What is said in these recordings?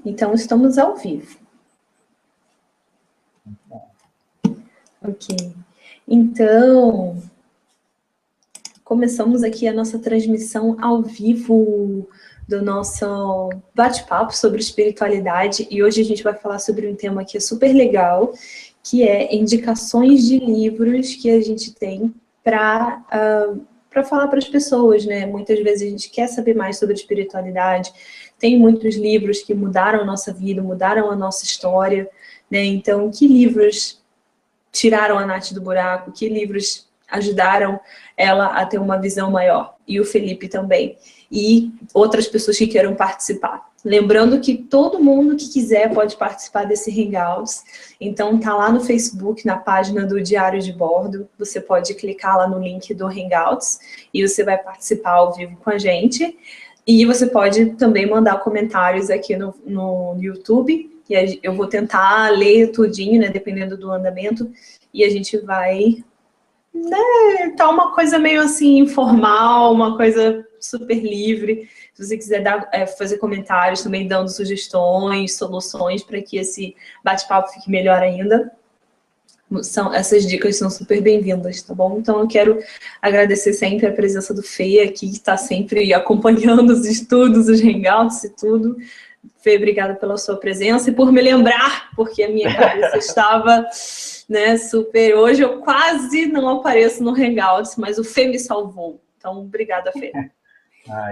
Então, estamos ao vivo. Ok. Então, começamos aqui a nossa transmissão ao vivo do nosso bate-papo sobre espiritualidade. E hoje a gente vai falar sobre um tema que é super legal, que é indicações de livros que a gente tem para falar para as pessoas, né? Muitas vezes a gente quer saber mais sobre espiritualidade, tem muitos livros que mudaram a nossa vida, mudaram a nossa história, né? Então, que livros tiraram a Nath do buraco? Que livros ajudaram ela a ter uma visão maior? E o Felipe também. E outras pessoas que queiram participar. Lembrando que todo mundo que quiser pode participar desse Hangouts. Então, tá lá no Facebook, na página do Diário de Bordo. Você pode clicar lá no link do Hangouts e você vai participar ao vivo com a gente. E você pode também mandar comentários aqui no YouTube. E eu vou tentar ler tudinho, né, dependendo do andamento. E a gente vai... né, tá uma coisa meio assim, informal, uma coisa super livre. Se você quiser fazer comentários também, dando sugestões, soluções para que esse bate-papo fique melhor ainda. Essas dicas são super bem-vindas, tá bom? Então eu quero agradecer sempre a presença do Fê aqui, que está sempre acompanhando os estudos, os hangouts e tudo. Fê, obrigada pela sua presença e por me lembrar, porque a minha cabeça estava, né, super... Hoje eu quase não apareço no Hangouts, mas o Fê me salvou. Então, obrigada, Fê.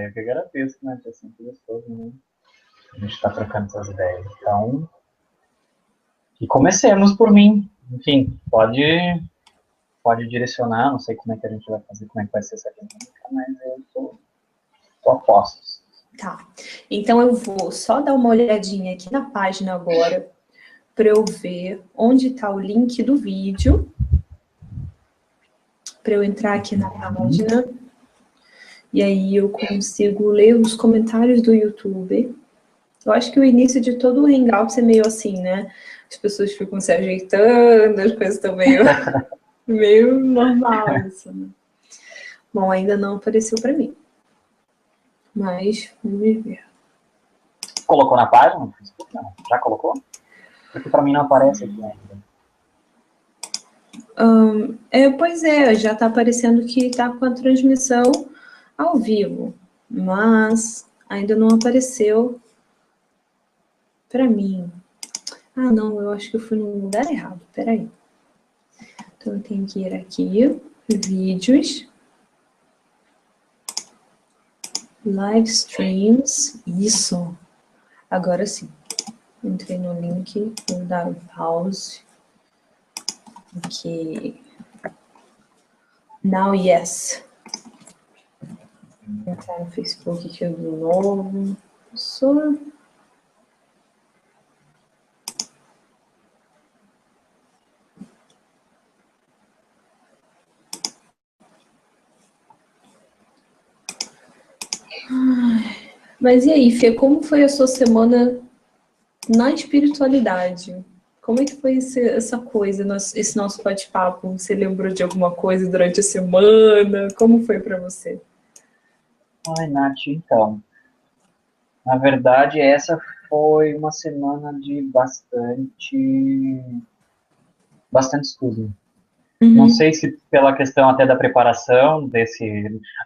Eu que agradeço, né? É sempre gostoso, né? A gente está trocando essas ideias. Então, e comecemos por mim. Enfim, pode direcionar, não sei como é que a gente vai fazer, como é que vai ser essa dinâmica, mas eu tô a postos. Tá, então eu vou só dar uma olhadinha aqui na página agora, para eu ver onde está o link do vídeo, para eu entrar aqui na página, e aí eu consigo ler os comentários do YouTube. Eu acho que o início de todo o Hangout é meio assim, né? As pessoas ficam se ajeitando, as coisas estão meio normal isso, né? Bom, ainda não apareceu para mim, mas vamos ver. Colocou na página no Facebook? Não. Já colocou? Porque para mim não aparece aqui ainda. Pois é, já está aparecendo que está com a transmissão ao vivo, mas ainda não apareceu para mim. Ah, não, eu acho que eu fui no lugar errado, peraí. Então eu tenho que ir aqui, vídeos, live streams, isso, agora sim. Entrei no link, vou dar um pause. Ok. Now, yes. Vou entrar no Facebook aqui de novo. Mas e aí, Fê, como foi a sua semana na espiritualidade? Como é que foi essa coisa, esse nosso bate-papo? Você lembrou de alguma coisa durante a semana? Como foi para você? Ai, Nath, então, na verdade, essa foi uma semana de bastante estudo. Não sei se pela questão até da preparação desse...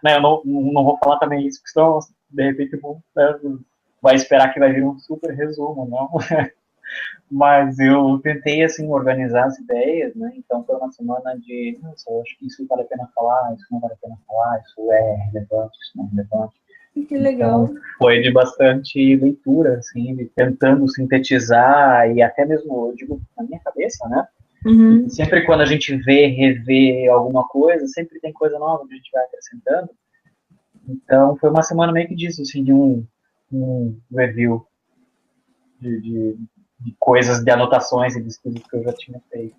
Né, eu não vou falar também isso, porque senão, de repente, vai esperar que vai vir um super resumo, não? Mas eu tentei, assim, organizar as ideias, né? Então, foi uma semana de... Nossa, eu acho que isso vale a pena falar, isso não vale a pena falar, isso é relevante, isso não é relevante. Que legal. Então, foi de bastante leitura, assim, de tentando sintetizar e até mesmo, eu digo, na minha cabeça, né? Sempre quando a gente revê alguma coisa, sempre tem coisa nova que a gente vai acrescentando. Então, foi uma semana meio que disso, assim, de um review de coisas, de anotações e de estudos que eu já tinha feito.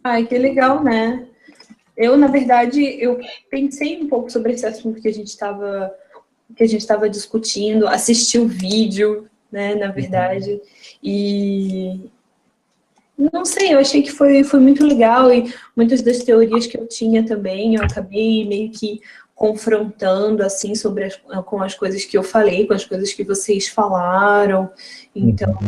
Ai, que legal, né? Eu, na verdade, eu pensei um pouco sobre esse assunto que a gente estava discutindo, assisti o vídeo, né, na verdade, e não sei, eu achei que foi muito legal e muitas das teorias que eu tinha também, eu acabei meio que confrontando, assim, com as coisas que eu falei, com as coisas que vocês falaram. Então,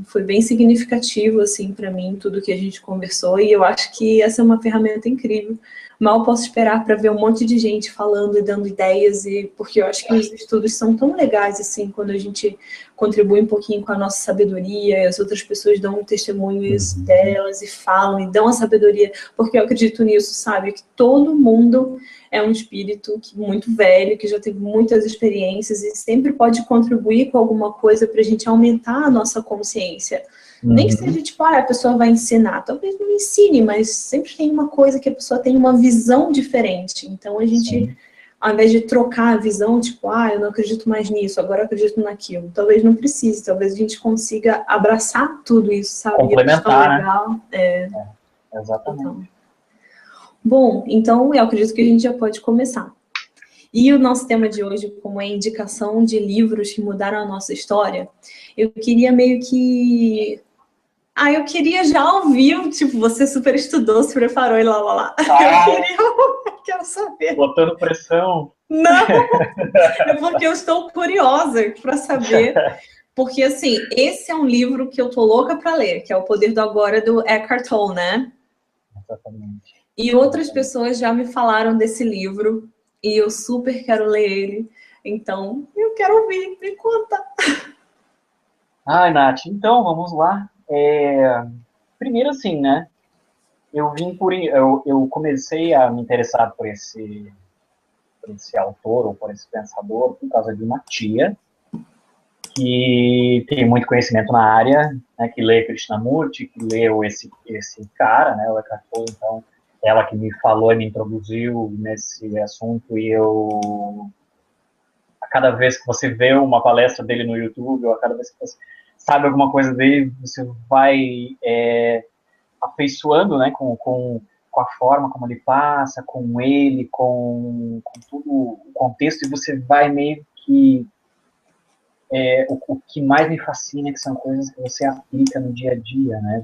foi bem significativo, assim, para mim, tudo que a gente conversou, e eu acho que essa é uma ferramenta incrível. Mal posso esperar para ver um monte de gente falando e dando ideias, porque eu acho que os estudos são tão legais, assim, quando a gente contribui um pouquinho com a nossa sabedoria, e as outras pessoas dão testemunhos delas e falam, e dão a sabedoria, porque eu acredito nisso, sabe? Que todo mundo é um espírito muito velho, que já teve muitas experiências e sempre pode contribuir com alguma coisa para a gente aumentar a nossa consciência. Nem que seja tipo, a pessoa vai ensinar, talvez não ensine, mas sempre tem uma coisa que a pessoa tem uma visão diferente. Então a gente, ao invés de trocar a visão, tipo, eu não acredito mais nisso, agora eu acredito naquilo. Talvez não precise, talvez a gente consiga abraçar tudo isso, sabe? Complementar, legal. né? Exatamente. Então, bom, então eu acredito que a gente já pode começar. E o nosso tema de hoje, como é indicação de livros que mudaram a nossa história, eu queria meio que... eu queria já ouvir, tipo, você super estudou, se preparou e lá. Eu quero saber. Botando pressão. Não, é porque eu estou curiosa para saber. Porque, assim, esse é um livro que eu tô louca para ler, que é O Poder do Agora, do Eckhart Tolle, né? Exatamente. E outras pessoas já me falaram desse livro, e eu super quero ler ele. Então, eu quero ouvir, me conta. Ai, Nath, então, vamos lá. Primeiro, assim, né? Eu comecei a me interessar por esse autor ou por esse pensador por causa de uma tia que tem muito conhecimento na área, né, que lê Krishnamurti, que leu esse cara, né, o Eckhart Tolle. Então, ela que me falou e me introduziu nesse assunto, e a cada vez que você vê uma palestra dele no YouTube, ou a cada vez que você sabe alguma coisa dele, você vai afeiçoando, né, com a forma como ele passa, com ele, com todo o contexto, e você vai meio que... o que mais me fascina é que são coisas que você aplica no dia a dia, né?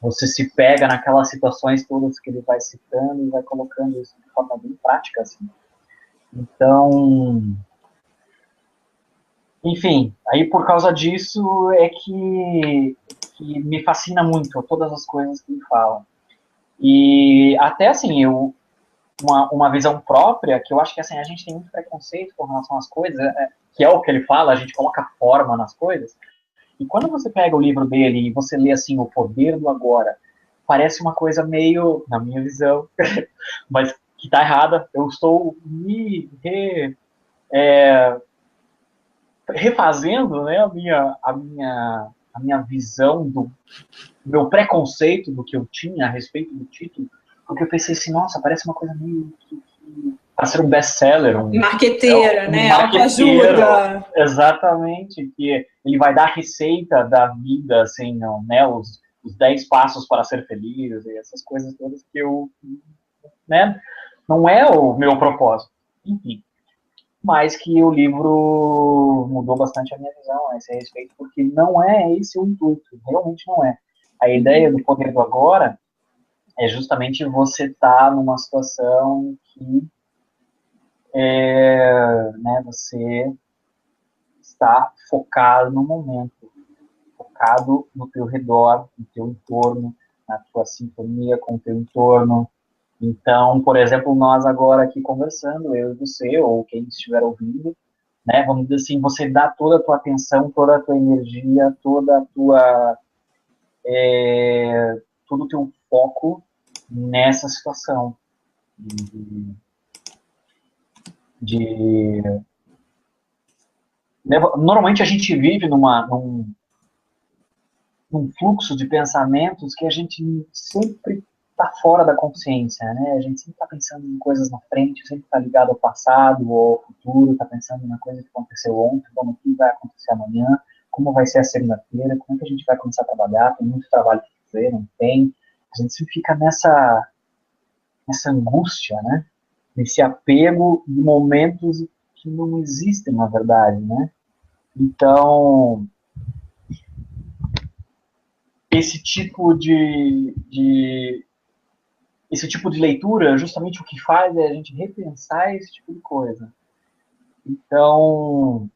Você se pega naquelas situações todas que ele vai citando e vai colocando isso de forma bem prática, assim. Então, enfim, aí por causa disso é que me fascina muito todas as coisas que ele fala. E até assim, uma visão própria, que eu acho que assim, a gente tem muito preconceito com relação às coisas, que é o que ele fala, a gente coloca forma nas coisas. E quando você pega o livro dele e você lê assim, O Poder do Agora, parece uma coisa meio, na minha visão, mas que está errada. Eu estou me refazendo, né, a minha visão do meu preconceito do que eu tinha a respeito do título, porque eu pensei assim, nossa, parece uma coisa meio para ser um best-seller, Marqueteira, né? Marqueteiro, Autoajuda. exatamente, que ele vai dar a receita da vida, assim, não, né, os 10 passos para ser feliz, e essas coisas todas que eu, né, não é o meu propósito. Enfim, mas que o livro mudou bastante a minha visão a esse respeito, porque não é esse o intuito, realmente não é. A ideia do Poder do Agora é justamente você estar numa situação que né, você está focado no momento, focado no teu redor, no teu entorno, na tua sintonia com o teu entorno. Então, por exemplo, nós agora aqui conversando, eu e você, ou quem estiver ouvindo, né, vamos dizer assim, você dá toda a tua atenção, toda a tua energia, toda a tua... todo o teu foco nessa situação de normalmente a gente vive num fluxo de pensamentos que a gente sempre está fora da consciência, né? A gente sempre está pensando em coisas na frente, sempre está ligado ao passado ou ao futuro, está pensando na coisa que aconteceu ontem, como que vai acontecer amanhã, como vai ser a segunda-feira, como é que a gente vai começar a trabalhar, tem muito trabalho para fazer, não tem. A gente sempre fica nessa angústia, né? Nesse apego de momentos que não existem, na verdade, né? Então, esse tipo de esse tipo de leitura, justamente o que faz é a gente repensar esse tipo de coisa. Então,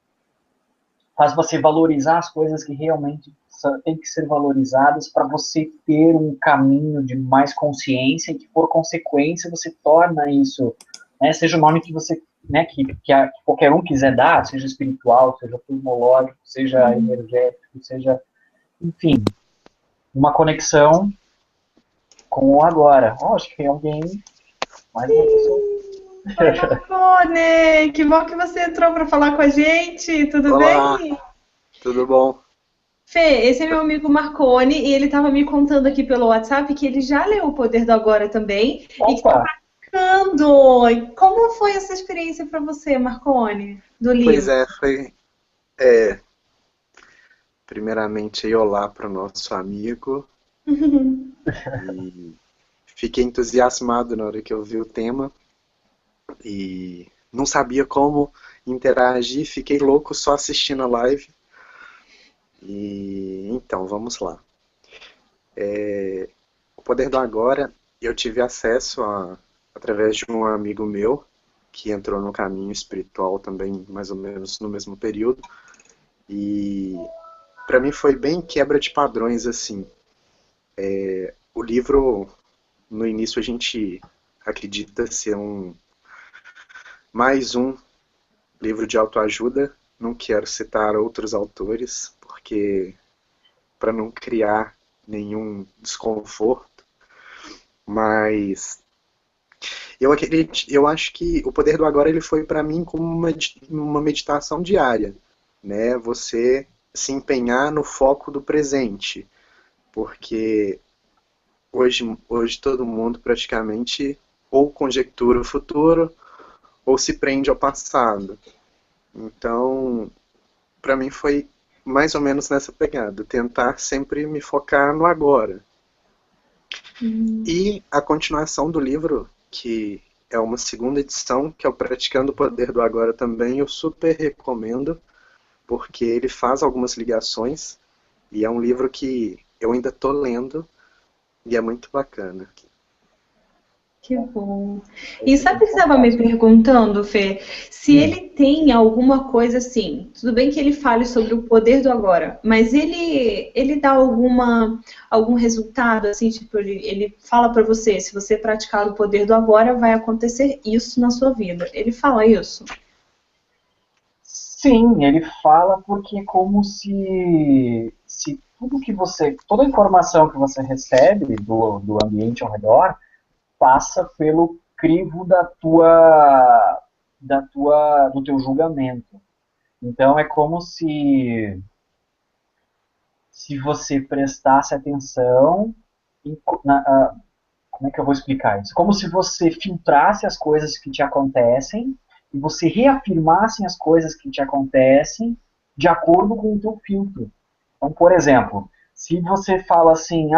faz você valorizar as coisas que realmente têm que ser valorizadas para você ter um caminho de mais consciência e que, por consequência, você torna isso, né, seja o nome que você, né, que qualquer um quiser dar, seja espiritual, seja cosmológico, seja energético, seja, enfim, uma conexão com o agora. Oh, acho que tem alguém, mais uma pessoa. Oi, Marcone! Que bom que você entrou para falar com a gente, tudo Olá, bem? tudo bom? Fê, esse é meu amigo Marcone e ele estava me contando aqui pelo WhatsApp que ele já leu O Poder do Agora também e que está Opa! praticando. Como foi essa experiência para você, Marcone, do Pois livro? é, primeiramente aí olá para o nosso amigo e fiquei entusiasmado na hora que eu vi o tema e não sabia como interagir, fiquei louco só assistindo a live e então vamos lá. O Poder do Agora eu tive acesso através de um amigo meu que entrou no caminho espiritual também mais ou menos no mesmo período e para mim foi bem quebra de padrões, assim. O livro, no início, a gente acredita ser mais um livro de autoajuda. Não quero citar outros autores, porque para não criar nenhum desconforto. Mas eu acho que o Poder do Agora ele foi para mim como uma meditação diária, né? Você se empenhar no foco do presente, porque hoje todo mundo praticamente ou conjectura o futuro ou se prende ao passado. Então, para mim foi mais ou menos nessa pegada, tentar sempre me focar no agora. E a continuação do livro, que é uma segunda edição, que é o Praticando o Poder do Agora também, eu super recomendo, porque ele faz algumas ligações, e é um livro que eu ainda estou lendo, e é muito bacana. Que bom. E sabe o que você estava me perguntando, Fê? Se ele tem alguma coisa assim, tudo bem que ele fale sobre o poder do agora, mas ele dá algum resultado, assim, tipo, ele fala para você, se você praticar o poder do agora, vai acontecer isso na sua vida. Ele fala isso? Sim, ele fala porque é como se tudo que você, toda a informação que você recebe do ambiente ao redor passa pelo crivo do teu julgamento. Então é como se você prestasse atenção como é que eu vou explicar isso? Como se você filtrasse as coisas que te acontecem e você reafirmasse as coisas que te acontecem de acordo com o teu filtro. Então, por exemplo, se você fala assim,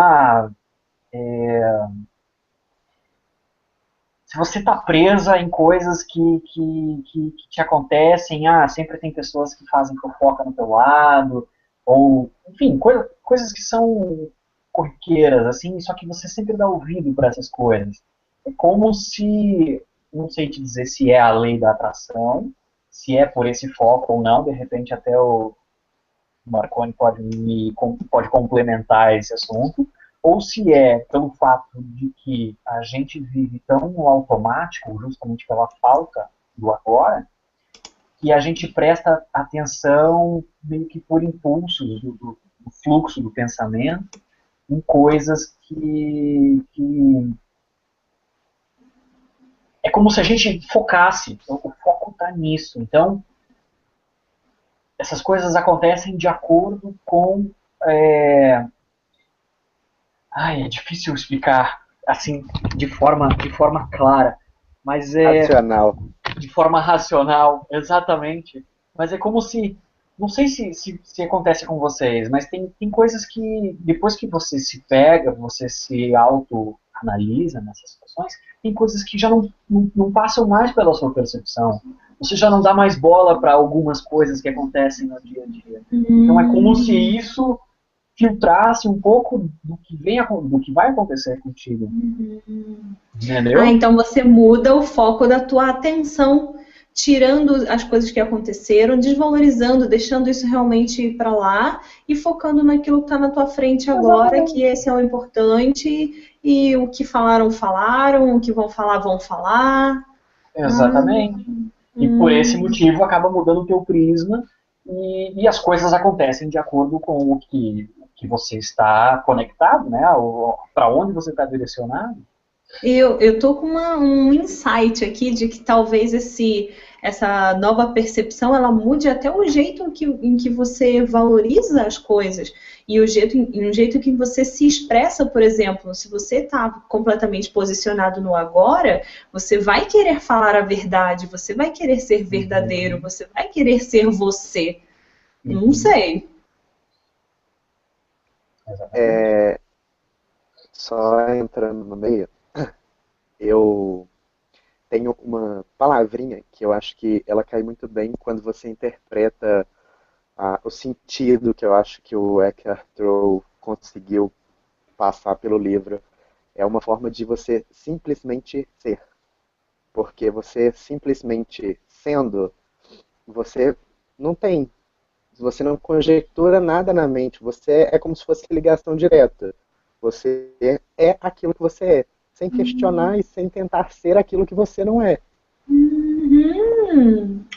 se você está presa em coisas que te acontecem, sempre tem pessoas que fazem fofoca no teu lado, ou, enfim, coisas que são corriqueiras, assim, só que você sempre dá ouvido para essas coisas. É como se, não sei te dizer se é a lei da atração, se é por esse foco ou não, de repente até o Marconi pode complementar esse assunto, ou se é pelo fato de que a gente vive tão no automático, justamente pela falta do agora, que a gente presta atenção meio que por impulsos do fluxo do pensamento em coisas que é como se a gente focasse, então, o foco está nisso. Então, essas coisas acontecem de acordo com é difícil explicar assim de forma clara, mas Racional. de forma racional, exatamente. Mas é como se, não sei se acontece com vocês, mas tem coisas que depois que você se pega, você se autoanalisa nessas situações, tem coisas que já não passam mais pela sua percepção. Você já não dá mais bola para algumas coisas que acontecem no dia a dia. Então é como se isso filtrasse um pouco do que vai acontecer contigo. Entendeu? Então você muda o foco da tua atenção, tirando as coisas que aconteceram, desvalorizando, deixando isso realmente para lá e focando naquilo que está na tua frente agora, que esse é o importante, e o que falaram, falaram, o que vão falar, vão falar. Exatamente. E por esse motivo acaba mudando o teu prisma e as coisas acontecem de acordo com o que você está conectado, né? Para onde você está direcionado. Eu tô com um insight aqui de que talvez essa nova percepção ela mude até o jeito em que você valoriza as coisas e um jeito em que você se expressa, por exemplo. Se você está completamente posicionado no agora, você vai querer falar a verdade, você vai querer ser verdadeiro, você vai querer ser você. Não sei. Só entrando no meio, eu tenho uma palavrinha que eu acho que ela cai muito bem quando você interpreta o sentido que eu acho que o Eckhart Tolle conseguiu passar pelo livro. É uma forma de você simplesmente ser. Porque você simplesmente sendo, você não conjectura nada na mente. Você é como se fosse ligação direta. Você é aquilo que você é, sem questionar e sem tentar ser aquilo que você não é.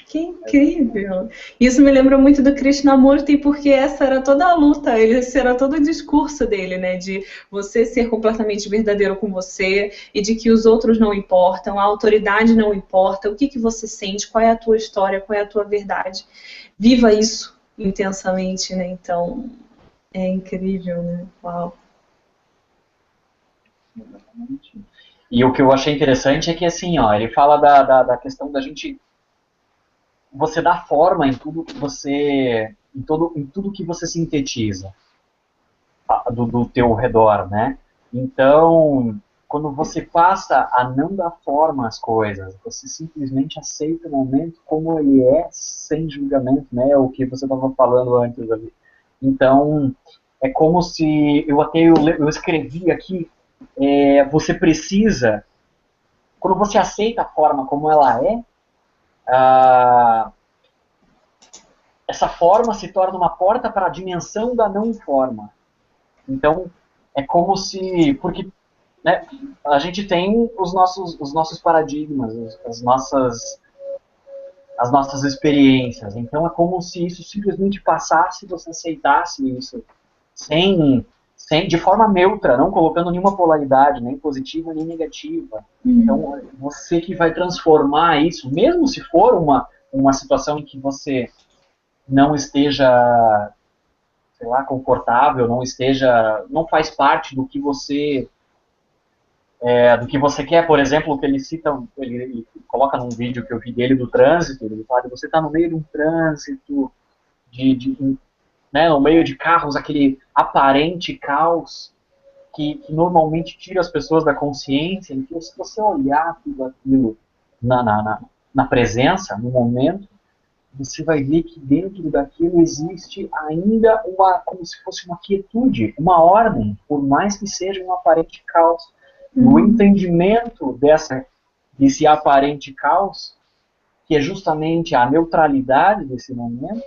Que incrível! Isso me lembra muito do Krishnamurti, porque essa era toda a luta, esse era todo o discurso dele, né? De você ser completamente verdadeiro com você e de que os outros não importam, a autoridade não importa, o que você sente, qual é a tua história, qual é a tua verdade. Viva isso intensamente, né? Então, é incrível, né? Uau! Exatamente. E o que eu achei interessante é que, assim, ó, ele fala da questão da gente... Você dá forma em tudo que você... Em tudo que você sintetiza do teu redor, né? Então, quando você passa a não dar forma às coisas, você simplesmente aceita o momento como ele é, sem julgamento, né? O que você estava falando antes ali. Então, é como se... Eu escrevi aqui, você precisa... Quando você aceita a forma como ela é, essa forma se torna uma porta para a dimensão da não forma. Então, é como se... Porque, né, a gente tem os nossos paradigmas, as nossas experiências. Então, é como se isso simplesmente passasse e você aceitasse isso de forma neutra, não colocando nenhuma polaridade, nem positiva nem negativa. Então, você que vai transformar isso, mesmo se for uma situação em que você não esteja, sei lá, confortável, não faz parte do que você quer. Por exemplo, o que ele cita, ele coloca num vídeo que eu vi dele do trânsito, ele fala que você está no meio de um trânsito, né, no meio de carros, aquele aparente caos que normalmente tira as pessoas da consciência, e que se você olhar tudo aquilo na presença, no momento, você vai ver que dentro daquilo existe ainda como se fosse uma quietude, uma ordem, por mais que seja um aparente caos. No entendimento desse aparente caos, que é justamente a neutralidade desse momento,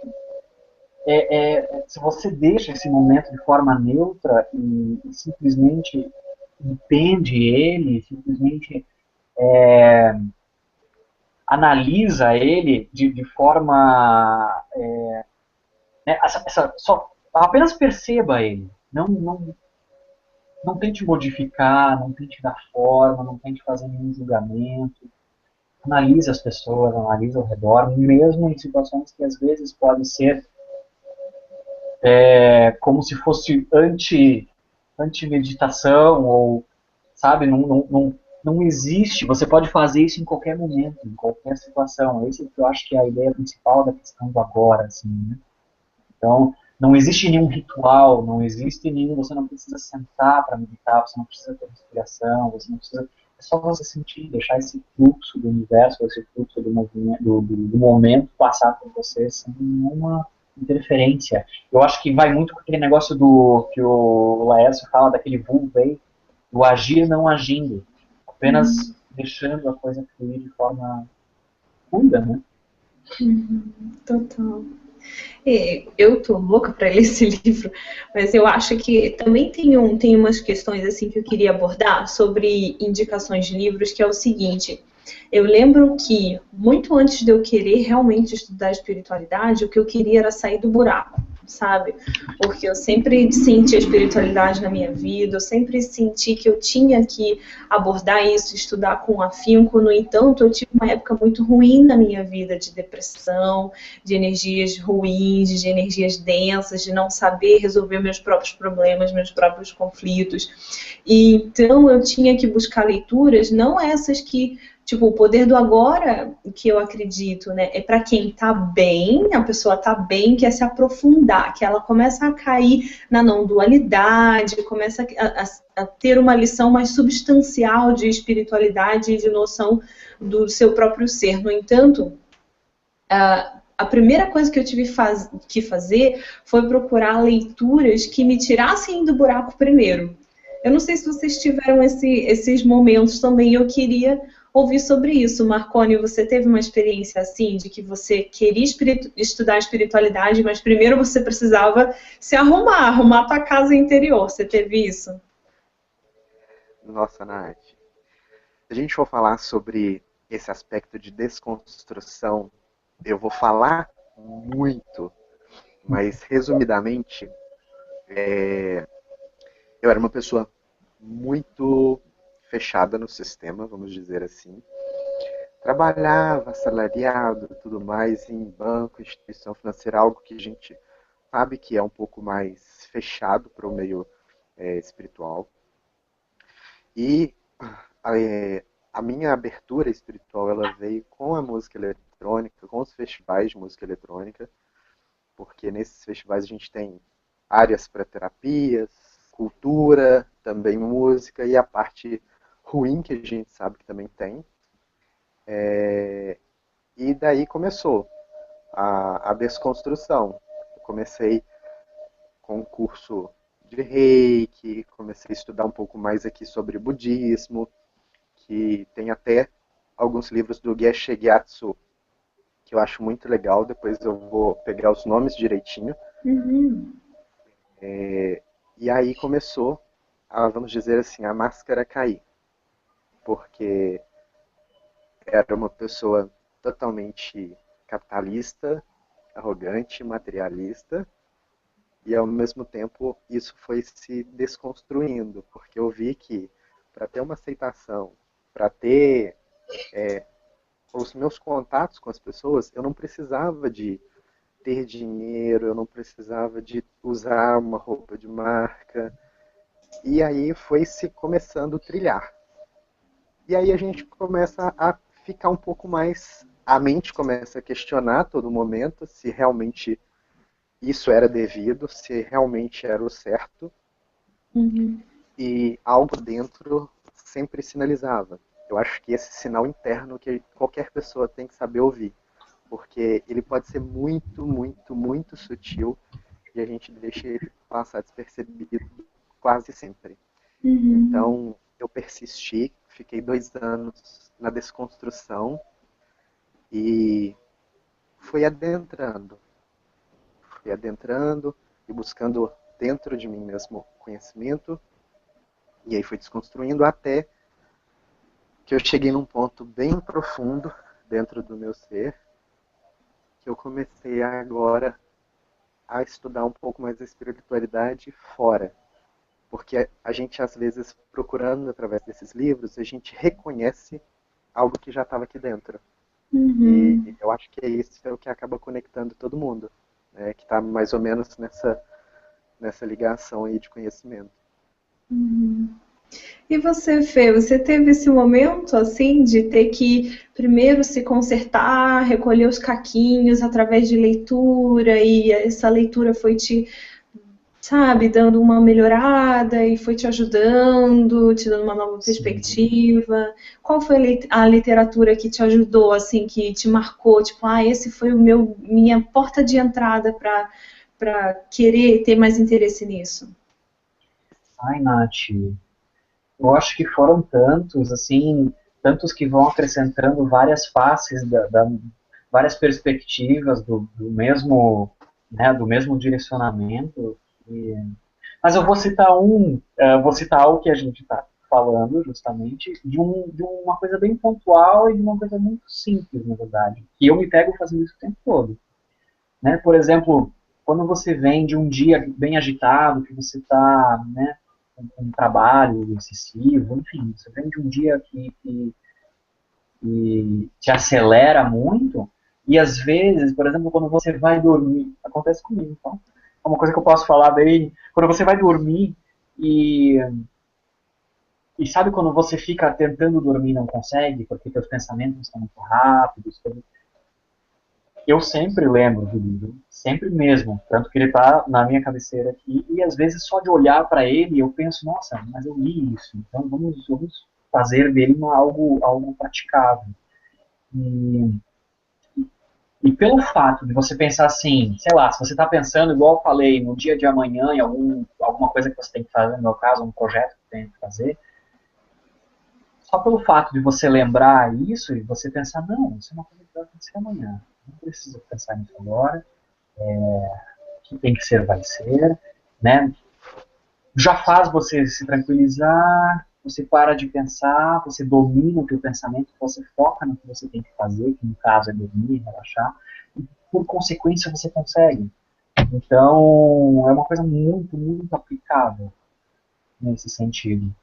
se você deixa esse momento de forma neutra e simplesmente entende ele, simplesmente analisa ele de forma... né, apenas perceba ele. Não tente modificar, não tente dar forma, não tente fazer nenhum julgamento. Analise as pessoas, analise ao redor, mesmo em situações que às vezes podem ser como se fosse anti-meditação, ou, sabe, não existe. Você pode fazer isso em qualquer momento, em qualquer situação. Esse é que eu acho que é a ideia principal da questão do agora, assim, né? Então, não existe nenhum ritual, você não precisa sentar para meditar, você não precisa ter respiração, você não precisa... É só você sentir, deixar esse fluxo do universo, esse fluxo do movimento, do momento passar por você sem nenhuma interferência. Eu acho que vai muito com aquele negócio do que o Laércio fala, daquele vulgo aí, do agir não agindo, apenas deixando a coisa fluir de forma fluida, né? Total. Eu tô louca para ler esse livro, mas eu acho que também tem umas questões assim que eu queria abordar sobre indicações de livros, que é o seguinte. Eu lembro que, muito antes de eu querer realmente estudar espiritualidade, o que eu queria era sair do buraco, sabe? Porque eu sempre senti a espiritualidade na minha vida, eu sempre senti que eu tinha que abordar isso, estudar com afinco. No entanto, eu tive uma época muito ruim na minha vida, de depressão, de energias ruins, de energias densas, de não saber resolver meus próprios problemas, meus próprios conflitos. E então eu tinha que buscar leituras, não essas que, tipo, o poder do agora, que eu acredito, né, é para quem tá bem, a pessoa tá bem, quer se aprofundar, que ela começa a cair na não dualidade, começa a ter uma lição mais substancial de espiritualidade e de noção do seu próprio ser. No entanto, a primeira coisa que eu tive que fazer foi procurar leituras que me tirassem do buraco primeiro. Eu não sei se vocês tiveram esses momentos também, eu queria ouvir sobre isso. Marconi, você teve uma experiência assim, de que você queria estudar espiritualidade, mas primeiro você precisava se arrumar a tua casa interior. Você teve isso? Nossa, Nath. Se a gente for falar sobre esse aspecto de desconstrução, eu vou falar muito, mas resumidamente, eu era uma pessoa muito fechada no sistema, vamos dizer assim. Trabalhava assalariado e tudo mais em banco, instituição financeira, algo que a gente sabe que é um pouco mais fechado para o meio espiritual. E a minha abertura espiritual ela veio com a música eletrônica, com os festivais de música eletrônica, porque nesses festivais a gente tem áreas para terapias, cultura, também música e a parte ruim que a gente sabe que também tem. E daí começou a desconstrução. Eu comecei com um curso de Reiki, comecei a estudar um pouco mais aqui sobre budismo, que tem até alguns livros do Geshe Gyatso que eu acho muito legal, depois eu vou pegar os nomes direitinho. E aí começou vamos dizer assim, a máscara cair, porque era uma pessoa totalmente capitalista, arrogante, materialista, e ao mesmo tempo isso foi se desconstruindo, porque eu vi que para ter uma aceitação, para ter os meus contatos com as pessoas, eu não precisava de ter dinheiro, eu não precisava de usar uma roupa de marca. E aí foi se começando a trilhar. E aí a gente começa a ficar um pouco mais... A mente começa a questionar a todo momento se realmente isso era devido, se realmente era o certo. E algo dentro sempre sinalizava. Eu acho que esse sinal interno que qualquer pessoa tem que saber ouvir. Porque ele pode ser muito, muito, muito sutil e a gente deixa ele passar despercebido quase sempre. Então, eu persisti, fiquei 2 anos na desconstrução e fui adentrando e buscando dentro de mim mesmo conhecimento, e aí fui desconstruindo até que eu cheguei num ponto bem profundo dentro do meu ser, que eu comecei agora a estudar um pouco mais a espiritualidade fora. Porque a gente, às vezes, procurando através desses livros, a gente reconhece algo que já estava aqui dentro. E eu acho que isso é o que acaba conectando todo mundo, né? Que está mais ou menos nessa ligação aí de conhecimento. E você, Fê, você teve esse momento, assim, de ter que primeiro se consertar, recolher os caquinhos através de leitura, e essa leitura foi te sabe, dando uma melhorada e foi te ajudando, te dando uma nova perspectiva? Qual foi a literatura que te ajudou, assim, que te marcou? Tipo, esse foi minha porta de entrada para querer ter mais interesse nisso. Ai, Nath, eu acho que foram tantos, assim, tantos que vão acrescentando várias faces, várias perspectivas do mesmo, né, do mesmo direcionamento. Mas eu vou citar algo que a gente está falando, justamente, de uma coisa bem pontual e de uma coisa muito simples, na verdade, que eu me pego fazendo isso o tempo todo. Né? Por exemplo, quando você vem de um dia bem agitado, que você está, né, com um trabalho excessivo, enfim, você vem de um dia que te acelera muito, e às vezes, por exemplo, quando você vai dormir, acontece comigo, então, é uma coisa que eu posso falar bem, quando você vai dormir e sabe quando você fica tentando dormir e não consegue, porque seus pensamentos estão muito rápidos, eu sempre lembro do livro, sempre mesmo, tanto que ele está na minha cabeceira aqui, e às vezes só de olhar para ele eu penso, nossa, mas eu li isso, então vamos fazer dele algo praticável. E pelo fato de você pensar assim, sei lá, se você está pensando, igual eu falei, no dia de amanhã, em alguma coisa que você tem que fazer, no meu caso, um projeto que tem que fazer, só pelo fato de você lembrar isso e você pensar, não, isso é uma coisa que vai acontecer amanhã, não preciso pensar nisso agora, o que tem que ser vai ser, né? Já faz você se tranquilizar, você para de pensar, você domina o teu pensamento, você foca no que você tem que fazer, que no caso é dormir, relaxar, e por consequência você consegue. Então, é uma coisa muito, muito aplicável nesse sentido.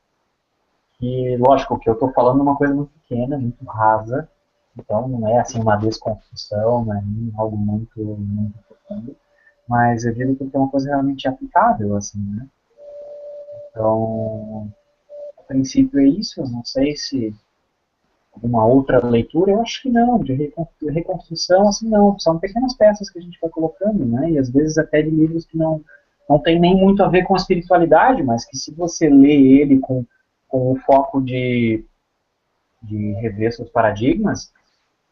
E, lógico, que eu estou falando é uma coisa muito pequena, muito rasa, então não é assim uma desconstrução, não é algo muito, muito profundo, mas eu digo que é uma coisa realmente aplicável, assim, né? Então, a princípio é isso, eu não sei se alguma outra leitura, eu acho que não, de reconstrução, assim, não, são pequenas peças que a gente vai colocando, né, e às vezes até de livros que não tem nem muito a ver com a espiritualidade, mas que se você lê ele com o foco de rever seus paradigmas,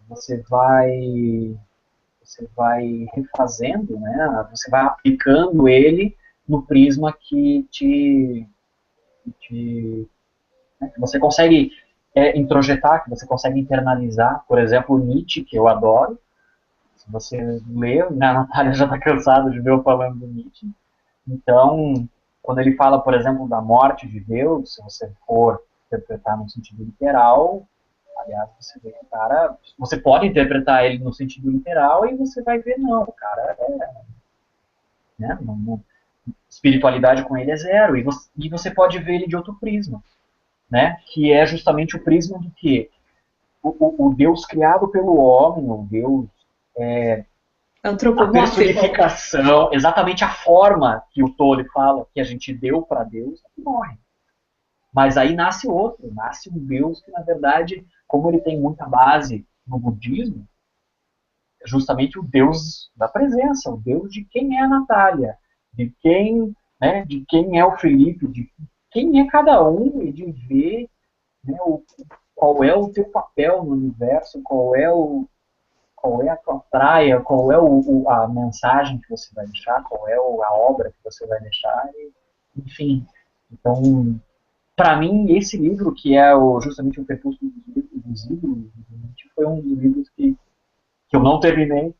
você vai refazendo, né, você vai aplicando ele no prisma né, que você consegue introjetar, que você consegue internalizar. Por exemplo, Nietzsche, que eu adoro. Se você lê, né, a Natália já está cansada de ver eu falando do Nietzsche. Então, quando ele fala, por exemplo, da morte de Deus, se você for interpretar no sentido literal, aliás, você vê que o cara, você pode interpretar ele no sentido literal e você vai ver, não, o cara né, espiritualidade com ele é zero, e você pode ver ele de outro prisma, né, que é justamente o prisma de que o Deus criado pelo homem, o Deus, a personificação, exatamente a forma que o Tolle fala, que a gente deu para Deus, é que morre. Mas aí nasce outro, nasce um Deus que, na verdade, como ele tem muita base no budismo, é justamente o Deus da presença, o Deus de quem é a Natália, de quem, né, de quem é o Felipe, de quem é cada um, e de ver, né, qual é o teu papel no universo, qual é a tua praia, qual é a mensagem que você vai deixar, qual é a obra que você vai deixar, enfim. Então, para mim, esse livro, que é justamente o Crepúsculo dos Ídolos, foi um dos livros que eu não terminei,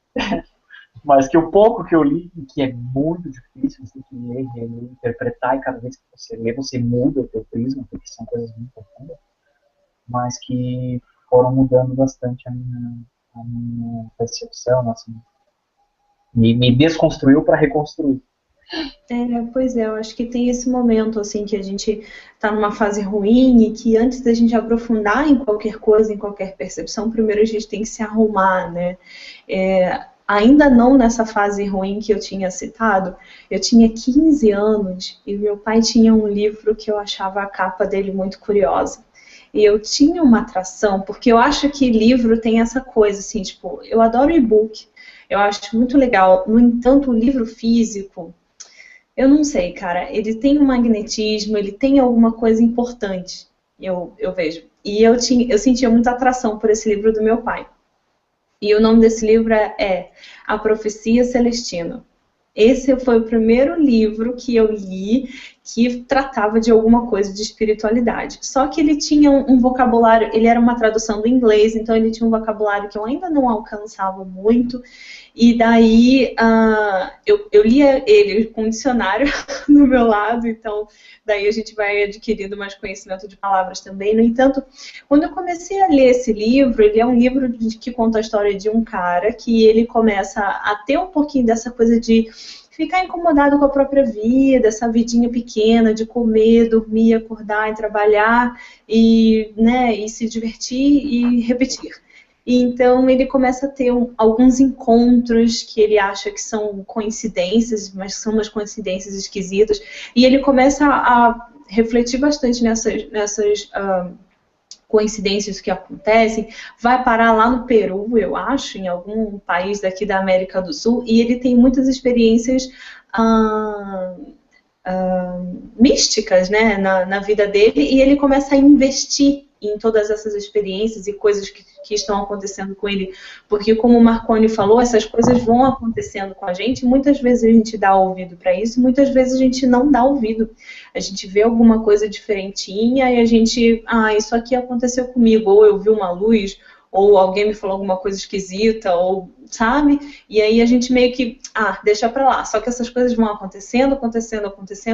mas que o pouco que eu li, que é muito difícil, você tem que ler, interpretar, e cada vez que você lê, você muda o teu prisma, porque são coisas muito profundas, mas que foram mudando bastante a minha percepção, assim, me desconstruiu para reconstruir. Pois é, eu acho que tem esse momento, assim, que a gente está numa fase ruim e que antes da gente aprofundar em qualquer coisa, em qualquer percepção, primeiro a gente tem que se arrumar, né? Ainda não nessa fase ruim que eu tinha citado, eu tinha 15 anos e meu pai tinha um livro que eu achava a capa dele muito curiosa. E eu tinha uma atração, porque eu acho que livro tem essa coisa, assim, tipo, eu adoro e-book, eu acho muito legal. No entanto, o livro físico, Eu não sei, cara. Ele tem um magnetismo, ele tem alguma coisa importante, eu vejo. E eu sentia muita atração por esse livro do meu pai. E o nome desse livro é A Profecia Celestina. Esse foi o primeiro livro que eu li que tratava de alguma coisa de espiritualidade. Só que ele tinha um vocabulário, ele era uma tradução do inglês, então ele tinha um vocabulário que eu ainda não alcançava muito. E daí eu lia ele com um dicionário do meu lado, então daí a gente vai adquirindo mais conhecimento de palavras também. No entanto, quando eu comecei a ler esse livro, ele é um livro que conta a história de um cara que ele começa a ter um pouquinho dessa coisa de ficar incomodado com a própria vida, essa vidinha pequena de comer, dormir, acordar e trabalhar e, né, e se divertir e repetir. E então ele começa a ter alguns encontros que ele acha que são coincidências, mas são umas coincidências esquisitas. E ele começa a refletir bastante nessas coincidências que acontecem. Vai parar lá no Peru, eu acho, em algum país daqui da América do Sul. E ele tem muitas experiências místicas, né, na vida dele. E ele começa a investir em todas essas experiências e coisas que estão acontecendo com ele, porque como o Marconi falou, essas coisas vão acontecendo com a gente, muitas vezes a gente dá ouvido para isso, muitas vezes a gente não dá ouvido, a gente vê alguma coisa diferentinha e a gente, isso aqui aconteceu comigo, ou eu vi uma luz, ou alguém me falou alguma coisa esquisita, ou, sabe? E aí a gente meio que, deixa pra lá. Só que essas coisas vão acontecendo,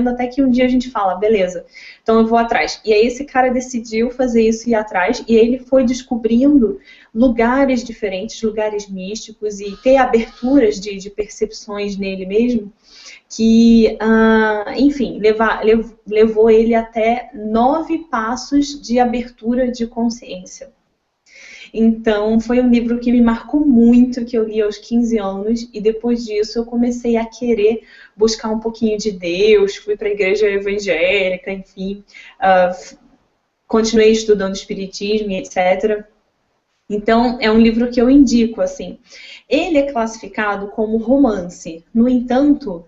até que um dia a gente fala, beleza, então eu vou atrás. E aí esse cara decidiu fazer isso e ir atrás, e aí ele foi descobrindo lugares diferentes, lugares místicos, e ter aberturas de percepções nele mesmo, que, enfim, levou ele até 9 passos de abertura de consciência. Então, foi um livro que me marcou muito, que eu li aos 15 anos, e depois disso eu comecei a querer buscar um pouquinho de Deus, fui para a igreja evangélica, enfim, continuei estudando espiritismo e etc. Então, é um livro que eu indico, assim. Ele é classificado como romance, no entanto,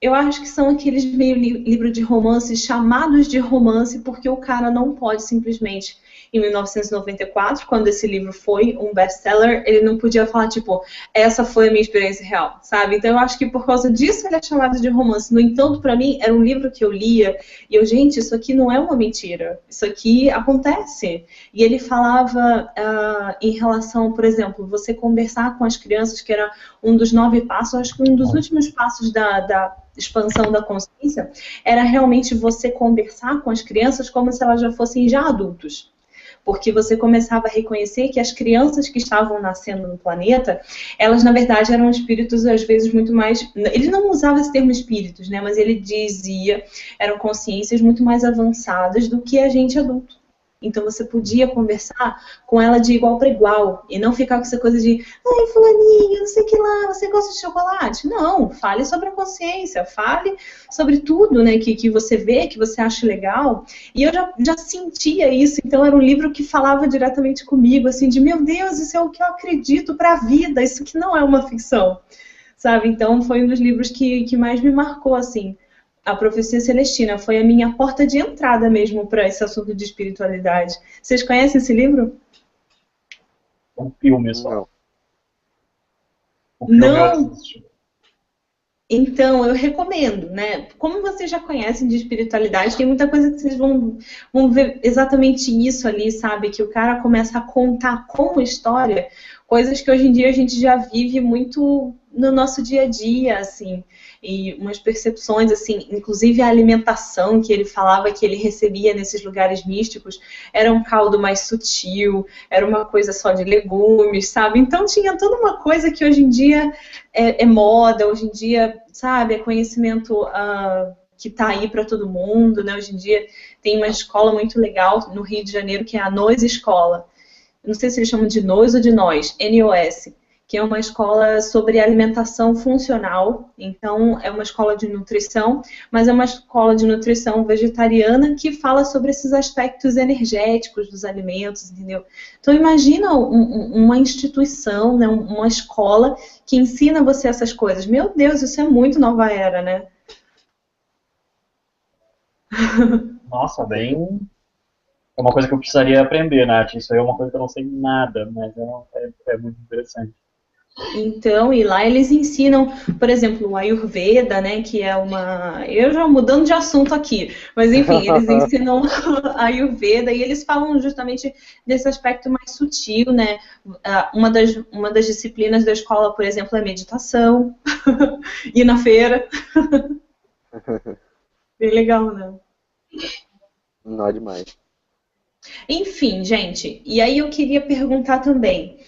eu acho que são aqueles meio livros de romance chamados de romance porque o cara não pode simplesmente, em 1994, quando esse livro foi um best-seller, ele não podia falar, tipo, essa foi a minha experiência real, sabe? Então eu acho que por causa disso ele é chamado de romance. No entanto, para mim, era um livro que eu lia e eu, gente, isso aqui não é uma mentira. Isso aqui acontece. E ele falava em relação, por exemplo, você conversar com as crianças, que era um dos 9 passos, acho que um dos últimos passos da expansão da consciência, era realmente você conversar com as crianças como se elas já fossem já adultos. Porque você começava a reconhecer que as crianças que estavam nascendo no planeta, elas na verdade eram espíritos às vezes muito mais... Ele não usava esse termo espíritos, né? Mas ele dizia, eram consciências muito mais avançadas do que a gente adulto. Então você podia conversar com ela de igual para igual e não ficar com essa coisa de ai, fulaninha, não sei o que lá, você gosta de chocolate? Não, fale sobre a consciência, fale sobre tudo, né, que você vê, que você acha legal. E eu já sentia isso, então era um livro que falava diretamente comigo, assim, de meu Deus, isso é o que eu acredito para a vida, isso que não é uma ficção, sabe? Então foi um dos livros que mais me marcou, assim. A Profecia Celestina foi a minha porta de entrada mesmo para esse assunto de espiritualidade. Vocês conhecem esse livro? Um filme só. Não. Então, eu recomendo, né? Como vocês já conhecem de espiritualidade, tem muita coisa que vocês vão ver exatamente isso ali, sabe? Que o cara começa a contar como história, coisas que hoje em dia a gente já vive muito no nosso dia a dia, assim, e umas percepções, assim, inclusive a alimentação que ele falava que ele recebia nesses lugares místicos era um caldo mais sutil, era uma coisa só de legumes, sabe? Então tinha toda uma coisa que hoje em dia é moda, hoje em dia, sabe, é conhecimento que está aí para todo mundo, né? Hoje em dia tem uma escola muito legal no Rio de Janeiro que é a Nós Escola. Não sei se eles chamam de Nós ou de Nós, NOS, que é uma escola sobre alimentação funcional. Então, é uma escola de nutrição, mas é uma escola de nutrição vegetariana que fala sobre esses aspectos energéticos dos alimentos, entendeu? Então, imagina uma instituição, né, uma escola que ensina você essas coisas. Meu Deus, isso é muito nova era, né? Nossa, bem... É uma coisa que eu precisaria aprender, Nath. Isso aí é uma coisa que eu não sei nada, mas é muito interessante. Então, e lá eles ensinam, por exemplo, o Ayurveda, né, que é uma... Eu já mudando de assunto aqui, mas enfim, eles ensinam a Ayurveda e eles falam justamente desse aspecto mais sutil, né? Uma das disciplinas da escola, por exemplo, é meditação, ir na feira. Bem legal, né? Não é demais. Enfim, gente, e aí eu queria perguntar também,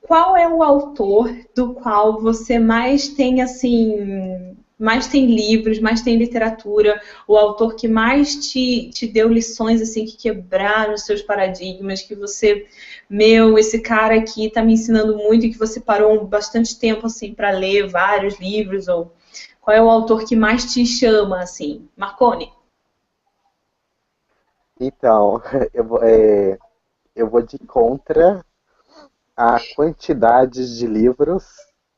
qual é o autor do qual você mais tem, assim, mais tem livros, mais tem literatura, o autor que mais te deu lições, assim, que quebraram os seus paradigmas, que você, esse cara aqui tá me ensinando muito e que você parou bastante tempo, assim, para ler vários livros, ou qual é o autor que mais te chama, assim? Marconi? Então, eu vou de contra a quantidade de livros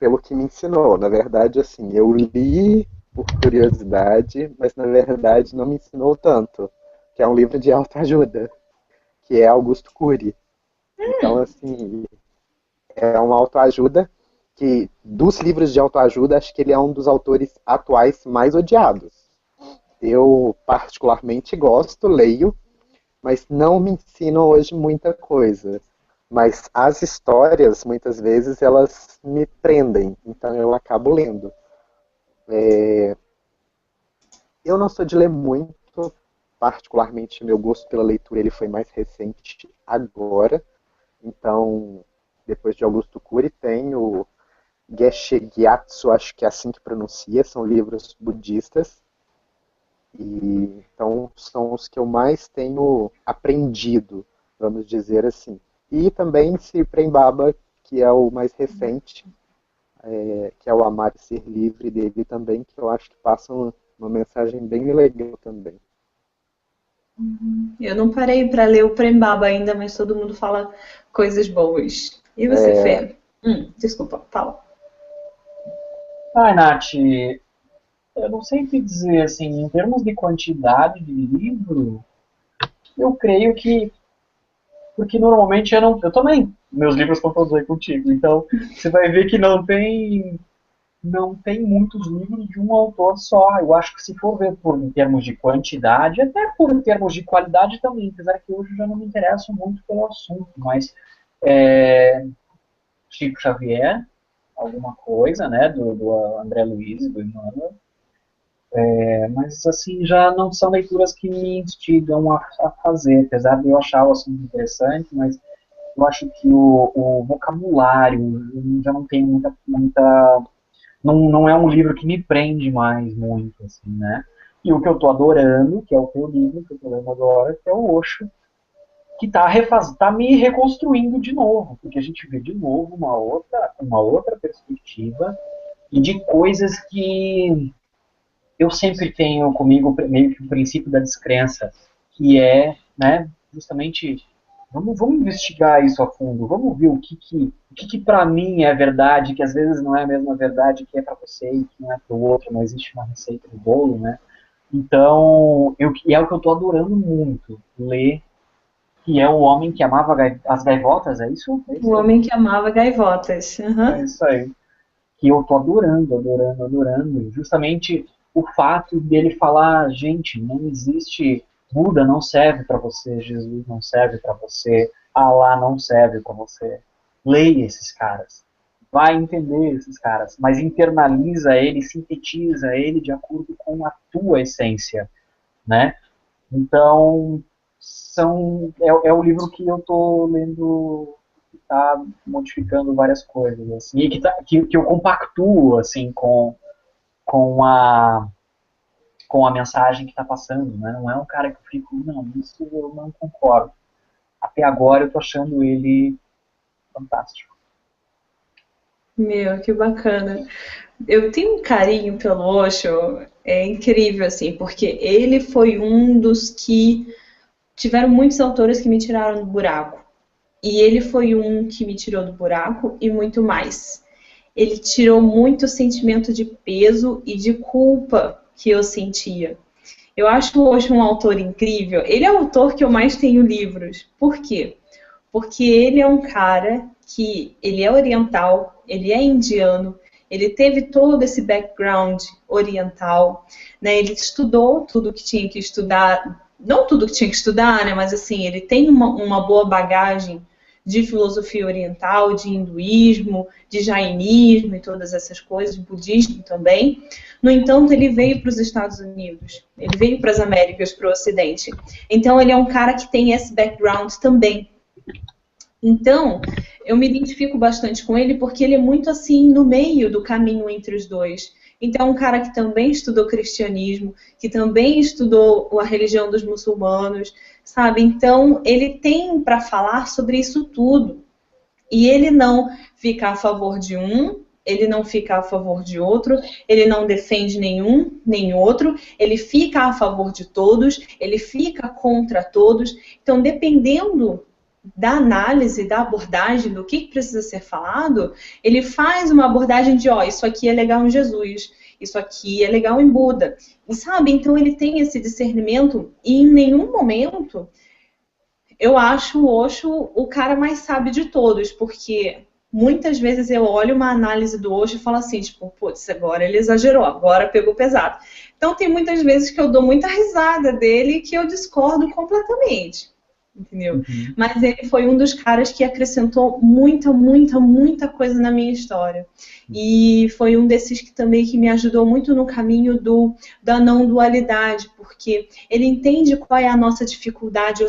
pelo que me ensinou. Na verdade, assim, eu li por curiosidade, mas na verdade não me ensinou tanto. Que é um livro de autoajuda, que é Augusto Cury. Então, assim, é uma autoajuda que, dos livros de autoajuda, acho que ele é um dos autores atuais mais odiados. Eu particularmente gosto, leio, mas não me ensinam hoje muita coisa. Mas as histórias, muitas vezes, elas me prendem, então eu acabo lendo. Eu não sou de ler muito, particularmente meu gosto pela leitura ele foi mais recente agora. Então, depois de Augusto Cury, tem o Geshe Gyatso, acho que é assim que pronuncia, são livros budistas. E então são os que eu mais tenho aprendido, vamos dizer assim. E também Prem Baba, que é o mais recente, que é o Amar e Ser Livre dele também, que eu acho que passa uma mensagem bem legal também. Eu não parei para ler o Prembaba ainda, mas todo mundo fala coisas boas. E você, É, Fê? Desculpa, fala. Ai, Nath, eu não sei o que dizer, assim, em termos de quantidade de livro, eu creio que, porque normalmente eu também, meus livros estão todos aí contigo, então você vai ver que não tem muitos livros de um autor só. Eu acho que se for ver em termos de quantidade, até em termos de qualidade também, apesar que hoje eu já não me interesso muito pelo assunto, mas Chico Xavier, alguma coisa, né, do André Luiz, do Emmanuel, mas assim, já não são leituras que me instigam a fazer, apesar de eu achar o assunto interessante, mas eu acho que o vocabulário eu já não tem muita não é um livro que me prende mais muito, assim, né? E o que eu tô adorando, que é o teu livro que eu tô lendo agora, que é o Osho, que tá me reconstruindo de novo, porque a gente vê de novo uma outra perspectiva e de coisas que eu sempre tenho comigo meio que o princípio da descrença, que é, né, justamente, vamos investigar isso a fundo, vamos ver o que para mim é verdade, que às vezes não é a mesma verdade que é para você e que não é para o outro, não existe uma receita de bolo, né? Então, e é o que eu estou adorando muito, ler, que é o homem que amava as gaivotas, é isso? É O isso? Homem que Amava Gaivotas. É isso aí. Que eu tô adorando, adorando, adorando. Justamente o fato dele falar, gente, não existe, Buda não serve para você, Jesus não serve para você, Allah não serve para você. Leia esses caras. Vai entender esses caras, mas internaliza ele, sintetiza ele de acordo com a tua essência, né? Então, é o livro que eu tô lendo, que tá modificando várias coisas, assim, e que eu compactuo, assim, com com a mensagem que tá passando, né? Não é um cara que eu fico, não, isso eu não concordo. Até agora eu tô achando ele fantástico. Meu, que bacana. Eu tenho um carinho pelo Osho, é incrível, assim, porque ele foi um dos que tiveram muitos autores que me tiraram do buraco. E ele foi um que me tirou do buraco e muito mais. Ele tirou muito sentimento de peso e de culpa que eu sentia. Eu acho o Osho um autor incrível. Ele é o autor que eu mais tenho livros. Por quê? Porque ele é um cara que ele é oriental, ele é indiano, ele teve todo esse background oriental, né? Ele estudou tudo que tinha que estudar, não tudo que tinha que estudar, né? Mas assim, ele tem uma boa bagagem de filosofia oriental, de hinduísmo, de jainismo e todas essas coisas, budismo também. No entanto, ele veio para os Estados Unidos, ele veio para as Américas, para o Ocidente. Então, ele é um cara que tem esse background também. Então, eu me identifico bastante com ele porque ele é muito assim no meio do caminho entre os dois. Então, é um cara que também estudou cristianismo, que também estudou a religião dos muçulmanos, sabe? Então, ele tem para falar sobre isso tudo. E ele não fica a favor de um, ele não fica a favor de outro, ele não defende nenhum, nem outro, ele fica a favor de todos, ele fica contra todos. Então, dependendo da análise, da abordagem, do que precisa ser falado, ele faz uma abordagem de, ó, isso aqui é legal em Jesus, isso aqui é legal em Buda. E sabe, então ele tem esse discernimento e em nenhum momento eu acho o Osho o cara mais sábio de todos, porque muitas vezes eu olho uma análise do Osho e falo assim, tipo, putz, agora ele exagerou, agora pegou pesado. Então tem muitas vezes que eu dou muita risada dele que eu discordo completamente. Entendeu? Uhum. Mas ele foi um dos caras que acrescentou muita coisa na minha história. E foi um desses que também que me ajudou muito no caminho da não dualidade, porque ele entende qual é a nossa dificuldade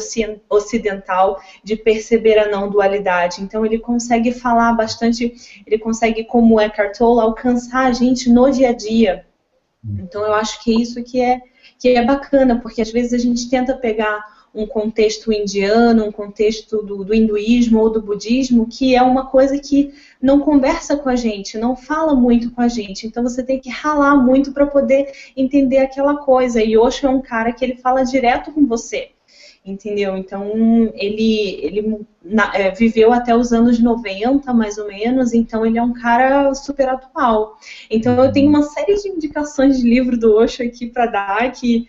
ocidental de perceber a não dualidade. Então ele consegue falar bastante, ele consegue, como Eckhart Tolle, alcançar a gente no dia a dia. Então eu acho que é isso que é bacana, porque às vezes a gente tenta pegar um contexto indiano, um contexto do hinduísmo ou do budismo, que é uma coisa que não conversa com a gente, não fala muito com a gente. Então você tem que ralar muito para poder entender aquela coisa. E Osho é um cara que ele fala direto com você, entendeu? Então ele viveu até os anos 90, mais ou menos, então ele é um cara super atual. Então eu tenho uma série de indicações de livro do Osho aqui para dar, que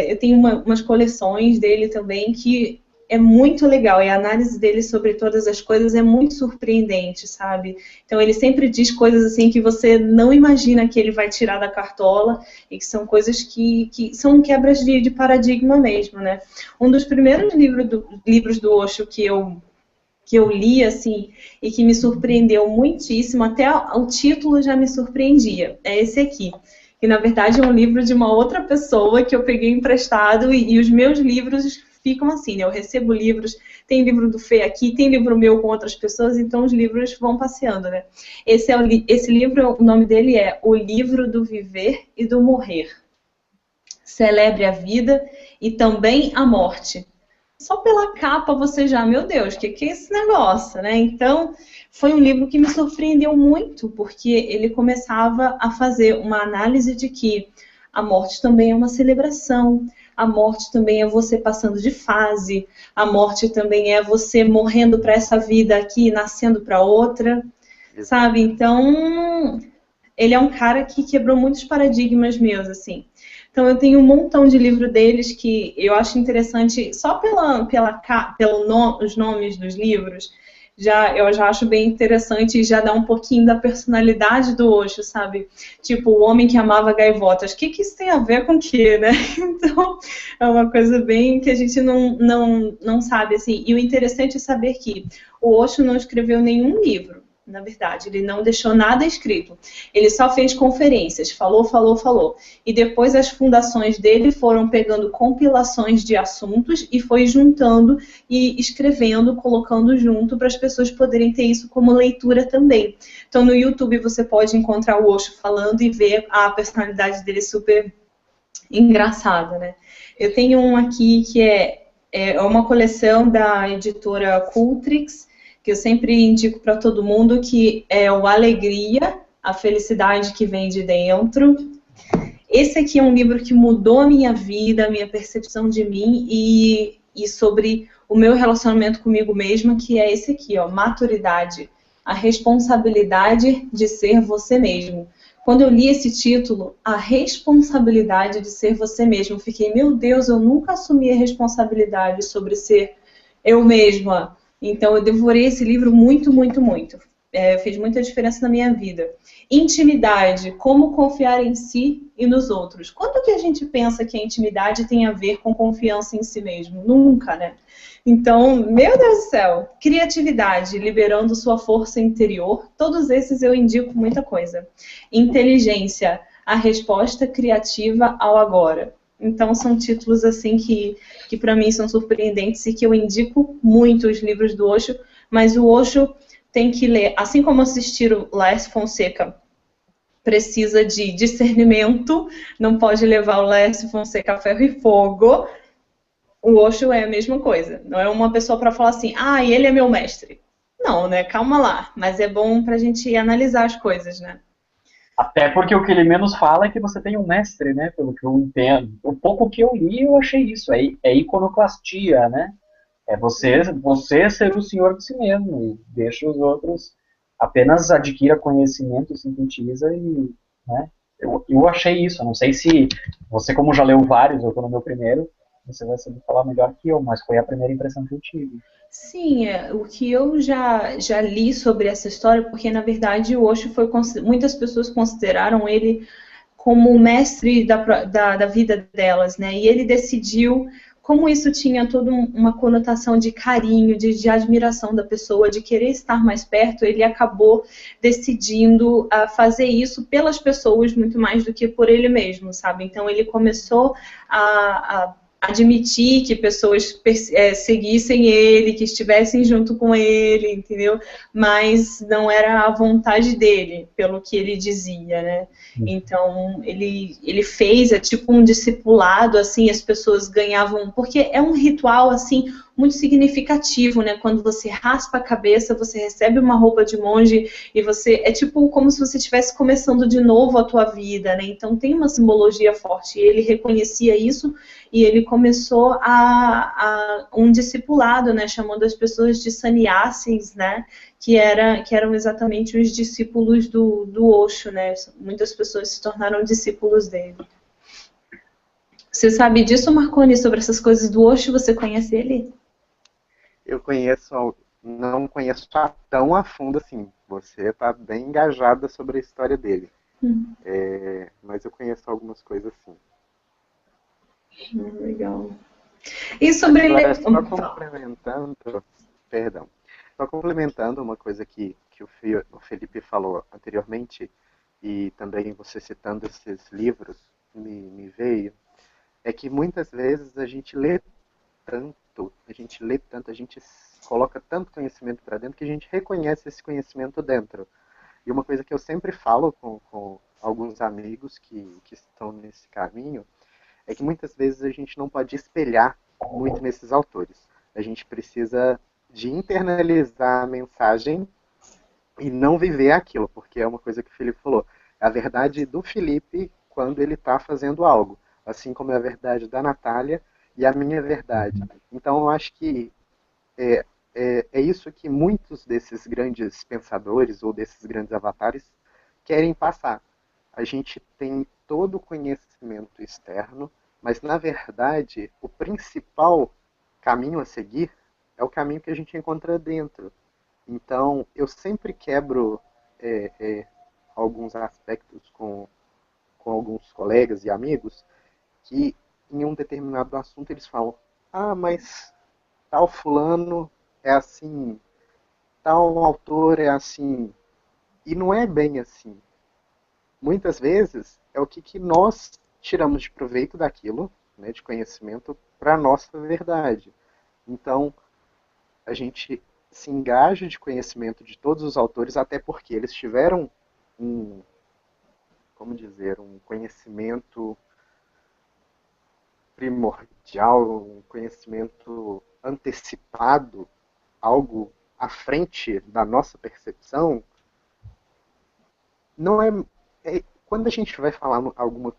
eu tenho umas coleções dele também que é muito legal, e a análise dele sobre todas as coisas é muito surpreendente, sabe? Então ele sempre diz coisas assim que você não imagina que ele vai tirar da cartola, e que são coisas que são quebras de paradigma mesmo, né? Um dos primeiros livros do Osho que eu li, assim, e que me surpreendeu muitíssimo, até o título já me surpreendia, é esse aqui. Que na verdade é um livro de uma outra pessoa que eu peguei emprestado, e os meus livros ficam assim, né? Eu recebo livros, tem livro do Fê aqui, tem livro meu com outras pessoas, então os livros vão passeando, né? Esse livro, o nome dele é O Livro do Viver e do Morrer. Celebre a vida e também a morte. Só pela capa você já, meu Deus, o que é esse negócio, né? Então, foi um livro que me surpreendeu muito, porque ele começava a fazer uma análise de que a morte também é uma celebração, a morte também é você passando de fase, a morte também é você morrendo para essa vida aqui e nascendo para outra, sabe? Então, ele é um cara que quebrou muitos paradigmas meus, assim. Então eu tenho um montão de livro deles que eu acho interessante, só pelos nomes dos livros, eu já acho bem interessante, e já dá um pouquinho da personalidade do Osho, sabe? Tipo, o homem que amava gaivotas. O que isso tem a ver com o quê, né? Então, é uma coisa bem que a gente não sabe, assim. E o interessante é saber que o Osho não escreveu nenhum livro. Na verdade, ele não deixou nada escrito. Ele só fez conferências, falou. E depois as fundações dele foram pegando compilações de assuntos e foi juntando e escrevendo, colocando junto para as pessoas poderem ter isso como leitura também. Então no YouTube você pode encontrar o Osho falando e ver a personalidade dele super engraçada, né? Eu tenho um aqui que é uma coleção da editora Cultrix, que eu sempre indico para todo mundo, que é o Alegria, a felicidade que vem de dentro. Esse aqui é um livro que mudou a minha vida, a minha percepção de mim e sobre o meu relacionamento comigo mesma, que é esse aqui, ó, Maturidade, a responsabilidade de ser você mesmo. quando eu li esse título, A Responsabilidade de Ser Você Mesmo, eu fiquei, meu Deus, eu nunca assumi a responsabilidade sobre ser eu mesma. Então, eu devorei esse livro muito, muito, muito. Fez muita diferença na minha vida. Intimidade, como confiar em si e nos outros. Quando que a gente pensa que a intimidade tem a ver com confiança em si mesmo? Nunca, né? Então, meu Deus do céu, criatividade, liberando sua força interior, todos esses eu indico muita coisa. Inteligência, a resposta criativa ao agora. Então, são títulos assim que para mim são surpreendentes e que eu indico muito os livros do Osho, mas o Osho tem que ler, assim como assistir o Laércio Fonseca precisa de discernimento, não pode levar o Laércio Fonseca a ferro e fogo. O Osho é a mesma coisa. Não é uma pessoa para falar assim, ele é meu mestre. Não, né? Calma lá. Mas é bom para a gente analisar as coisas, né? Até porque o que ele menos fala é que você tem um mestre, né? Pelo que eu entendo. O pouco que eu li, eu achei isso. É iconoclastia, né? É você ser o senhor de si mesmo. E deixa os outros apenas adquira conhecimento, sintetiza e... Né? Eu achei isso. Eu não sei se você, como já leu vários, eu estou no meu primeiro, você vai saber falar melhor que eu, mas foi a primeira impressão que eu tive. Sim, o que eu já li sobre essa história, porque na verdade o Osho foi, muitas pessoas consideraram ele como o mestre da vida delas, né? E ele decidiu, como isso tinha toda uma conotação de carinho, de admiração da pessoa, de querer estar mais perto, ele acabou decidindo fazer isso pelas pessoas muito mais do que por ele mesmo, sabe? Então ele começou a admitir que pessoas seguissem ele, que estivessem junto com ele, entendeu? Mas não era a vontade dele, pelo que ele dizia, né? Então, ele fez, tipo um discipulado, assim, as pessoas ganhavam, porque é um ritual, assim, muito significativo, né? Quando você raspa a cabeça, você recebe uma roupa de monge e você, é tipo como se você estivesse começando de novo a tua vida, né? Então, tem uma simbologia forte, e ele reconhecia isso e ele começou a um discipulado, né? Chamando as pessoas de sannyasis, né? Que eram exatamente os discípulos do Osho, né? Muitas pessoas se tornaram discípulos dele. Você sabe disso, Marconi, sobre essas coisas do Osho? Você conhece ele? Eu não conheço tão a fundo assim. Você está bem engajada sobre a história dele. Mas eu conheço algumas coisas assim. Legal. E sobre... Agora, só complementando, perdão, só complementando uma coisa que o Felipe falou anteriormente, e também você citando esses livros, me veio, é que muitas vezes a gente lê tanto, a gente coloca tanto conhecimento para dentro que a gente reconhece esse conhecimento dentro. E uma coisa que eu sempre falo com alguns amigos que estão nesse caminho, é que muitas vezes a gente não pode espelhar muito nesses autores. A gente precisa de internalizar a mensagem e não viver aquilo, porque é uma coisa que o Felipe falou. É a verdade do Felipe quando ele está fazendo algo, assim como é a verdade da Natália e a minha verdade. Então, eu acho que é isso que muitos desses grandes pensadores ou desses grandes avatares querem passar. A gente tem todo o conhecimento externo, mas, na verdade, o principal caminho a seguir é o caminho que a gente encontra dentro. Então, eu sempre quebro alguns aspectos com alguns colegas e amigos que, em um determinado assunto, eles falam: mas tal fulano é assim, tal autor é assim. E não é bem assim. Muitas vezes é o que nós tiramos de proveito daquilo, né, de conhecimento, para a nossa verdade. Então, a gente se engaja de conhecimento de todos os autores, até porque eles tiveram um conhecimento primordial, um conhecimento antecipado, algo à frente da nossa percepção. Não quando a gente vai falar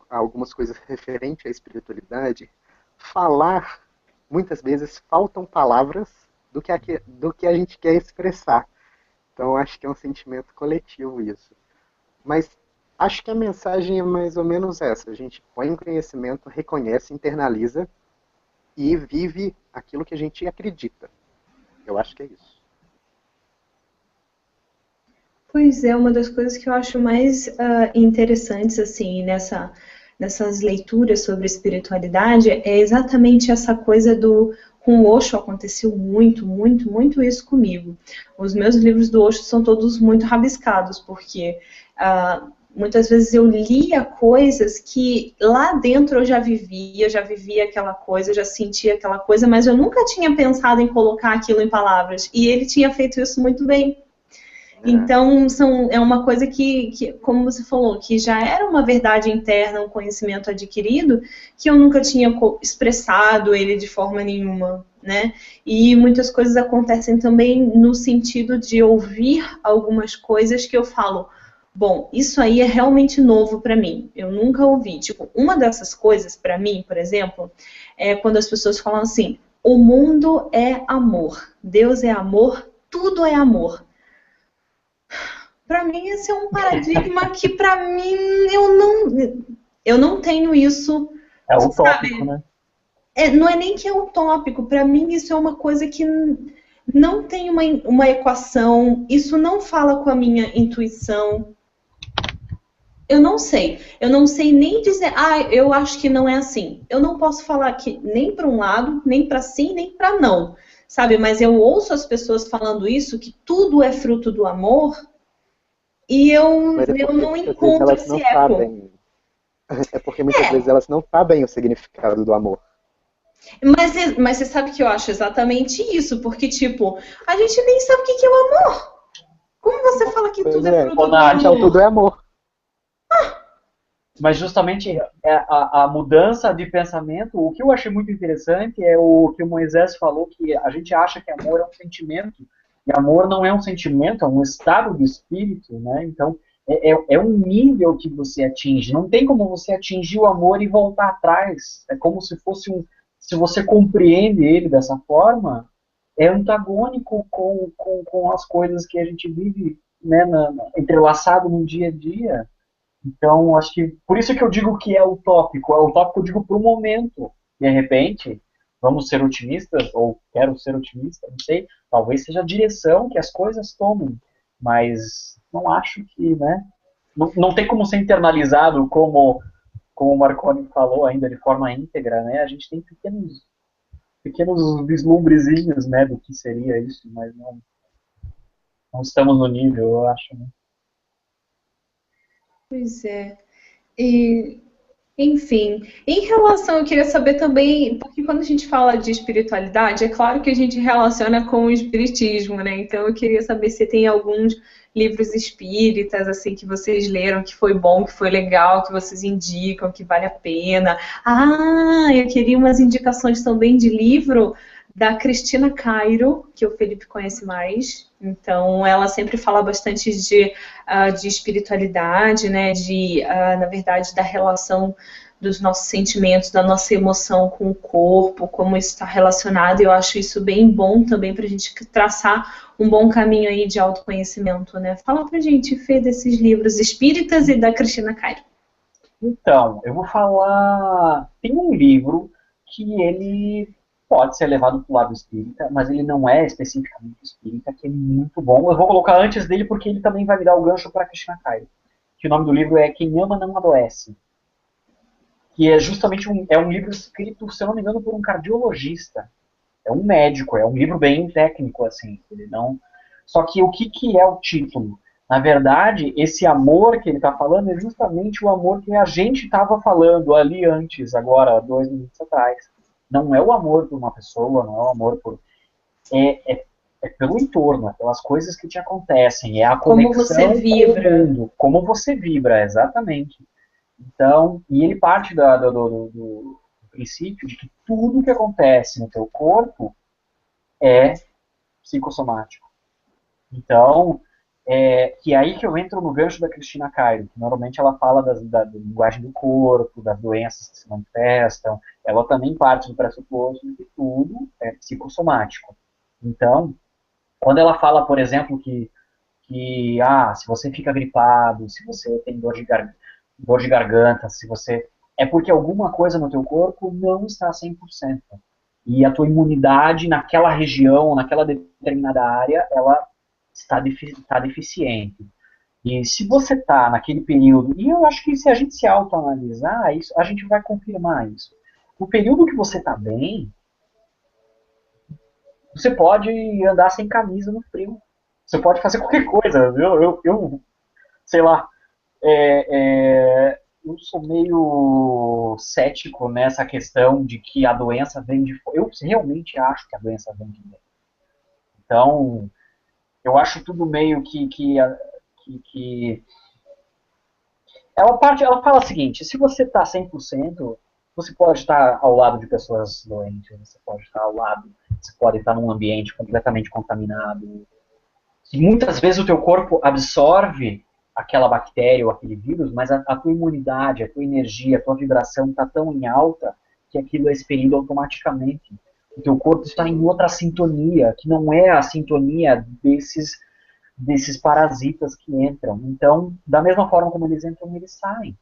algumas coisas referentes à espiritualidade, muitas vezes faltam palavras do que a gente quer expressar. Então, acho que é um sentimento coletivo isso. Mas Acho que a mensagem é mais ou menos essa. A gente põe em conhecimento, reconhece, internaliza e vive aquilo que a gente acredita. Eu acho que é isso. Pois é, uma das coisas que eu acho mais interessantes, assim, nessas leituras sobre espiritualidade é exatamente essa coisa do... Com o Osho aconteceu muito, muito, muito isso comigo. Os meus livros do Osho são todos muito rabiscados, porque muitas vezes eu lia coisas que lá dentro eu já vivia aquela coisa, eu já sentia aquela coisa, mas eu nunca tinha pensado em colocar aquilo em palavras. E ele tinha feito isso muito bem. Então, é uma coisa que, como você falou, que já era uma verdade interna, um conhecimento adquirido, que eu nunca tinha expressado ele de forma nenhuma, né? E muitas coisas acontecem também no sentido de ouvir algumas coisas que eu falo, bom, isso aí é realmente novo para mim, eu nunca ouvi. Tipo, uma dessas coisas, para mim, por exemplo, é quando as pessoas falam assim, o mundo é amor, Deus é amor, tudo é amor. Para mim, esse é um paradigma que, para mim, eu não tenho isso. É Sabe? utópico, né? Não é nem que é utópico. Para mim, isso é uma coisa que não tem uma equação. Isso não fala com a minha intuição. Eu não sei. Eu não sei nem dizer, eu acho que não é assim. Eu não posso falar que nem para um lado, nem para sim, nem para não. Sabe? Mas eu ouço as pessoas falando isso, que tudo é fruto do amor. E eu não encontro esse eco. É porque muitas vezes elas não sabem o significado do amor. Mas você sabe que eu acho exatamente isso, porque, tipo, a gente nem sabe o que é o amor. Como você fala que tudo é fruto do amor? Então tudo é amor. Mas justamente a mudança de pensamento, o que eu achei muito interessante é o que o Moisés falou, que a gente acha que amor é um sentimento, e amor não é um sentimento, é um estado de espírito, né? Então, é um nível que você atinge. Não tem como você atingir o amor e voltar atrás. É como se fosse se você compreende ele dessa forma, é antagônico com as coisas que a gente vive, né, entrelaçado no dia a dia. Então, acho que por isso que eu digo que é utópico. É utópico, eu digo, para o momento. De repente, vamos ser otimistas, ou quero ser otimista, não sei. Talvez seja a direção que as coisas tomem. Mas não acho que, né? Não tem como ser internalizado como o Marconi falou ainda de forma íntegra, né? A gente tem pequenos vislumbrezinhos, né, do que seria isso, mas não estamos no nível, eu acho, né? Pois é. E, enfim, em relação, eu queria saber também, porque quando a gente fala de espiritualidade, é claro que a gente relaciona com o espiritismo, né? Então eu queria saber se tem alguns livros espíritas, assim, que vocês leram, que foi bom, que foi legal, que vocês indicam, que vale a pena. Eu queria umas indicações também de livro da Cristina Cairo, que o Felipe conhece mais. Então, ela sempre fala bastante de espiritualidade, né? Na verdade, da relação dos nossos sentimentos, da nossa emoção com o corpo, como isso está relacionado. Eu acho isso bem bom também para a gente traçar um bom caminho aí de autoconhecimento, né? Fala pra gente, Fê, desses livros espíritas e da Cristina Cairo. Então, eu vou falar. Tem um livro que ele pode ser levado para o lado espírita, mas ele não é especificamente espírita, que é muito bom. Eu vou colocar antes dele porque ele também vai me dar o gancho para Cristina Cairo. Que o nome do livro é Quem Ama Não Adoece. Que é justamente um livro escrito, se eu não me engano, por um cardiologista. É um médico, é um livro bem técnico, assim. Ele não... Só que o que é o título? Na verdade, esse amor que ele está falando é justamente o amor que a gente estava falando ali antes, agora, 2 minutos atrás. Não é o amor por uma pessoa, não é o amor por... É pelo entorno, é pelas coisas que te acontecem, é a conexão como você vibra. com o mundo, como você vibra, exatamente. Então, e ele parte do princípio de que tudo que acontece no teu corpo é psicossomático. Então, que é aí que eu entro no gancho da Cristina Cairo, que normalmente ela fala da linguagem do corpo, das doenças que se manifestam, ela também parte do pressuposto de que tudo é psicossomático. Então, quando ela fala, por exemplo, que que, se você fica gripado, se você tem dor de garganta, se você... É porque alguma coisa no teu corpo não está 100%. E a tua imunidade naquela região, naquela determinada área, ela está deficiente. E se você está naquele período, e eu acho que se a gente se autoanalisar, isso, a gente vai confirmar isso. No período que você está bem, você pode andar sem camisa no frio. Você pode fazer qualquer coisa. Eu sei lá, eu sou meio cético nessa questão de que a doença vem de fora. Eu realmente acho que a doença vem de dentro. Então, eu acho tudo meio que ela fala o seguinte: se você está 100%, você pode estar ao lado de pessoas doentes, você pode estar ao lado, você pode estar num ambiente completamente contaminado. E muitas vezes o teu corpo absorve aquela bactéria ou aquele vírus, mas a tua imunidade, a tua energia, a tua vibração está tão em alta que aquilo é expelido automaticamente. O teu corpo está em outra sintonia, que não é a sintonia desses parasitas que entram. Então, da mesma forma como eles entram, eles saem.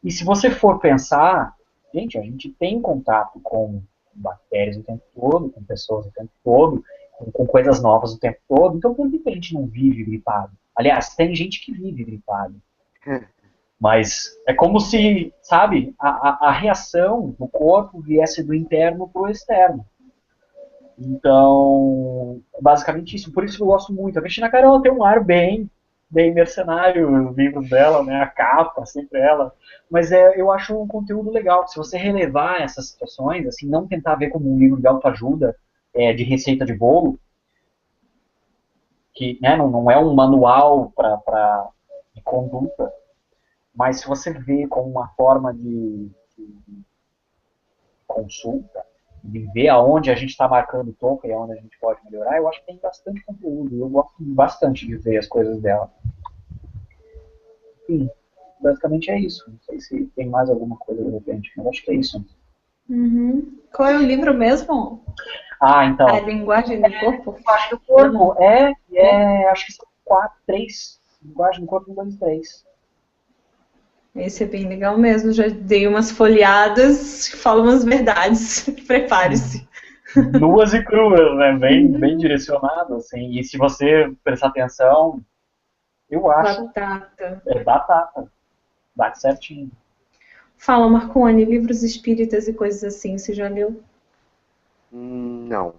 E se você for pensar, a gente tem contato com bactérias o tempo todo, com pessoas o tempo todo, com coisas novas o tempo todo, então por que a gente não vive gripado? Aliás, tem gente que vive gripado. Mas é como se, sabe, a reação do corpo viesse do interno para o externo. Então, basicamente isso. Por isso que eu gosto muito. A Cristina Carol tem um ar bem mercenário, os livros dela, né? A capa, sempre ela. Mas eu acho um conteúdo legal. Se você relevar essas situações, assim, não tentar ver como um livro de autoajuda, de receita de bolo, que, né, não é um manual de conduta, mas se você vê como uma forma de consulta, de ver aonde a gente está marcando toca e aonde a gente pode melhorar, eu acho que tem bastante conteúdo. Eu gosto bastante de ver as coisas dela. Enfim, basicamente é isso. Não sei se tem mais alguma coisa de repente, mas acho que é isso. Uhum. Qual é o livro mesmo? Então. A Linguagem do Corpo? Linguagem do Corpo, acho que são 3. Linguagem do Corpo, 1, 2 e 3. Esse é bem legal mesmo. Já dei umas folheadas, falo umas verdades. Prepare-se. Nuas e cruas, né? Bem direcionado, assim. E se você prestar atenção, eu acho. Batata. É batata. Bate certinho. Fala, Marcone, livros espíritas e coisas assim, você já leu? Não.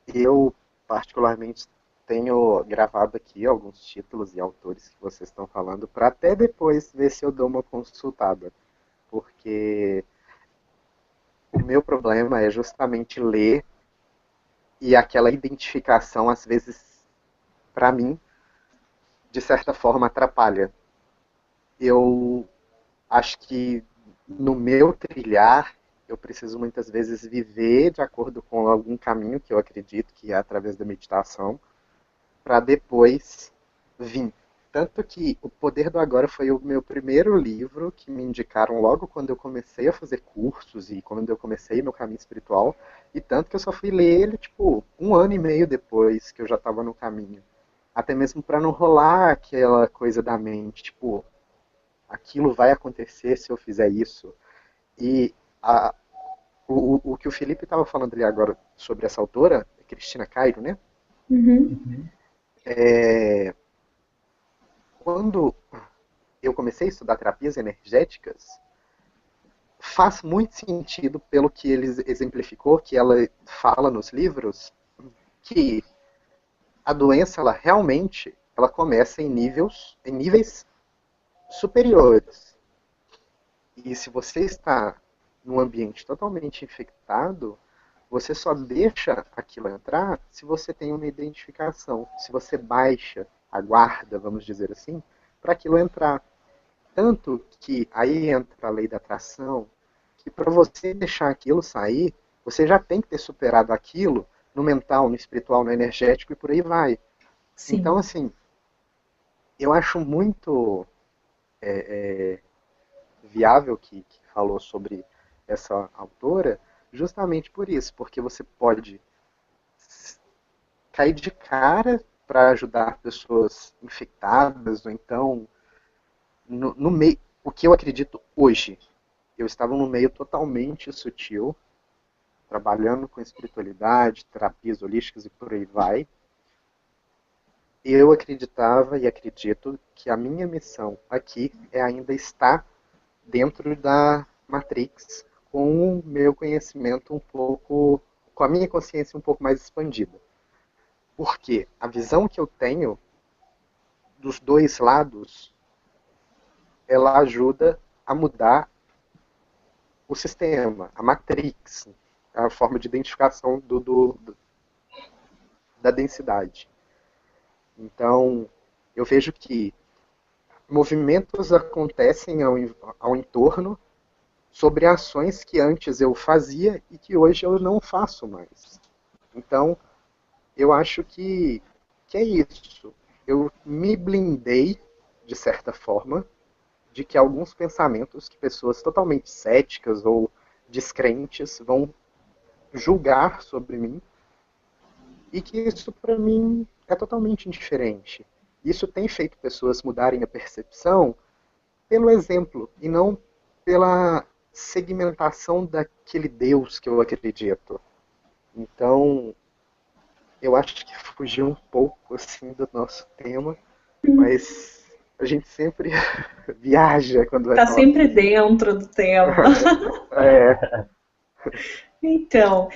Eu, particularmente, tenho gravado aqui alguns títulos e autores que vocês estão falando para até depois ver se eu dou uma consultada. Porque o meu problema é justamente ler e aquela identificação, às vezes, para mim, de certa forma, atrapalha. Eu acho que no meu trilhar, eu preciso muitas vezes viver de acordo com algum caminho que eu acredito que é através da meditação, para depois vir. Tanto que O Poder do Agora foi o meu primeiro livro que me indicaram logo quando eu comecei a fazer cursos e quando eu comecei meu caminho espiritual, e tanto que eu só fui ler ele, tipo, 1 ano e meio depois que eu já estava no caminho. Até mesmo para não rolar aquela coisa da mente, tipo, aquilo vai acontecer se eu fizer isso. E o que o Felipe estava falando ali agora sobre essa autora, Cristina Cairo, né? Uhum. Quando eu comecei a estudar terapias energéticas, faz muito sentido pelo que ele exemplificou, que ela fala nos livros, que a doença, ela realmente, ela começa em níveis superiores. E se você está num ambiente totalmente infectado, você só deixa aquilo entrar se você tem uma identificação, se você baixa a guarda, vamos dizer assim, para aquilo entrar. Tanto que aí entra a lei da atração, que para você deixar aquilo sair, você já tem que ter superado aquilo no mental, no espiritual, no energético e por aí vai. Sim. Então, assim, eu acho muito viável que falou sobre essa autora, justamente por isso, porque você pode cair de cara para ajudar pessoas infectadas, ou então, no meio, o que eu acredito hoje, eu estava num meio totalmente sutil, trabalhando com espiritualidade, terapias holísticas e por aí vai. Eu acreditava e acredito que a minha missão aqui é ainda estar dentro da Matrix, com o meu conhecimento um pouco, com a minha consciência um pouco mais expandida. Porque a visão que eu tenho dos dois lados, ela ajuda a mudar o sistema, a Matrix, a forma de identificação da densidade. Então, eu vejo que movimentos acontecem ao entorno sobre ações que antes eu fazia e que hoje eu não faço mais. Então, eu acho que é isso. Eu me blindei, de certa forma, de que alguns pensamentos que pessoas totalmente céticas ou descrentes vão julgar sobre mim, e que isso, para mim, é totalmente indiferente. Isso tem feito pessoas mudarem a percepção pelo exemplo, e não pela segmentação daquele Deus que eu acredito. Então, eu acho que fugiu um pouco assim do nosso tema, mas a gente sempre viaja quando vai Tá falar. sempre dentro do tema. Então,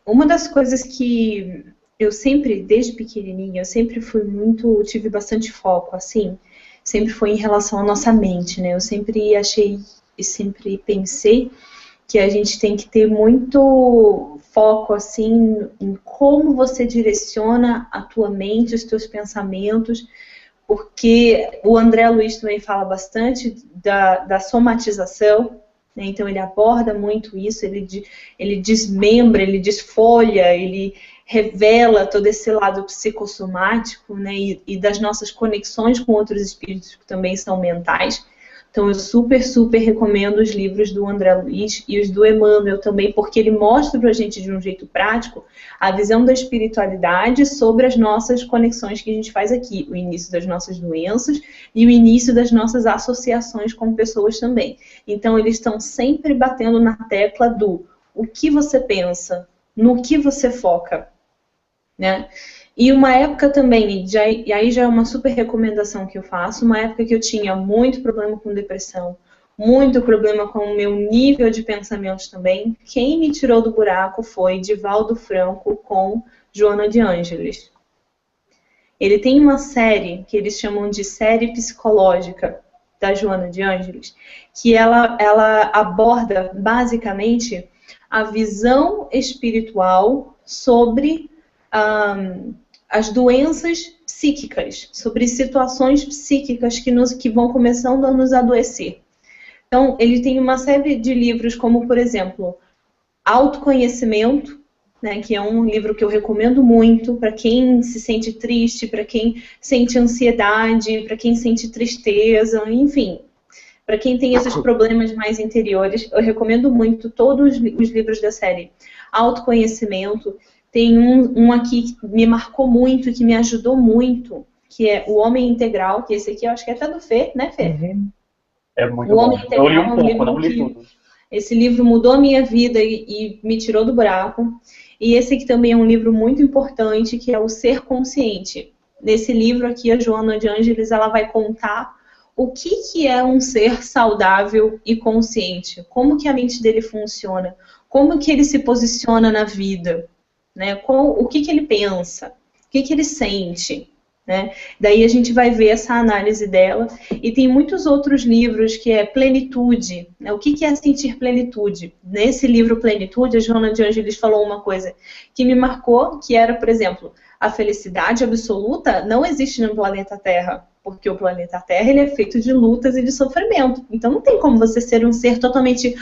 uma das coisas que eu sempre, desde pequenininha, eu sempre tive bastante foco, assim, sempre foi em relação à nossa mente, né? Eu sempre achei e sempre pensei que a gente tem que ter muito foco, assim, em como você direciona a tua mente, os teus pensamentos, porque o André Luiz também fala bastante da somatização, né? Então ele aborda muito isso, ele desmembra, ele desfolha, ele revela todo esse lado psicossomático, né? E das nossas conexões com outros espíritos que também são mentais. Então eu super, super recomendo os livros do André Luiz e os do Emmanuel também, porque ele mostra pra gente de um jeito prático a visão da espiritualidade sobre as nossas conexões que a gente faz aqui, o início das nossas doenças e o início das nossas associações com pessoas também. Então eles estão sempre batendo na tecla do o que você pensa, no que você foca, né? E uma época também, e aí já é uma super recomendação que eu faço, uma época que eu tinha muito problema com depressão, muito problema com o meu nível de pensamentos também, quem me tirou do buraco foi Divaldo Franco com Joana de Ângeles. Ele tem uma série que eles chamam de série psicológica da Joana de Ângeles, que ela aborda basicamente a visão espiritual sobre as doenças psíquicas, sobre situações psíquicas que vão começando a nos adoecer. Então, ele tem uma série de livros como, por exemplo, Autoconhecimento, né, que é um livro que eu recomendo muito para quem se sente triste, para quem sente ansiedade, para quem sente tristeza, enfim, para quem tem esses problemas mais interiores, eu recomendo muito todos os livros da série Autoconhecimento. Tem um aqui que me marcou muito, que me ajudou muito, que é O Homem Integral, que esse aqui eu acho que é até do Fê, né, Fê? Uhum. É muito O bom. Homem Integral, Eu li um pouco, não li tudo. Esse livro mudou a minha vida e me tirou do buraco. E esse aqui também é um livro muito importante, que é O Ser Consciente. Nesse livro aqui, a Joana de Ângeles, ela vai contar o que é um ser saudável e consciente, como que a mente dele funciona, como que ele se posiciona na vida, né? O que ele pensa, o que ele sente, né? Daí a gente vai ver essa análise dela. E tem muitos outros livros que é Plenitude, né? O que é sentir plenitude? Nesse livro Plenitude, a Joana de Ângeles falou uma coisa que me marcou, que era, por exemplo, a felicidade absoluta não existe no planeta Terra, porque o planeta Terra ele é feito de lutas e de sofrimento. Então não tem como você ser um ser totalmente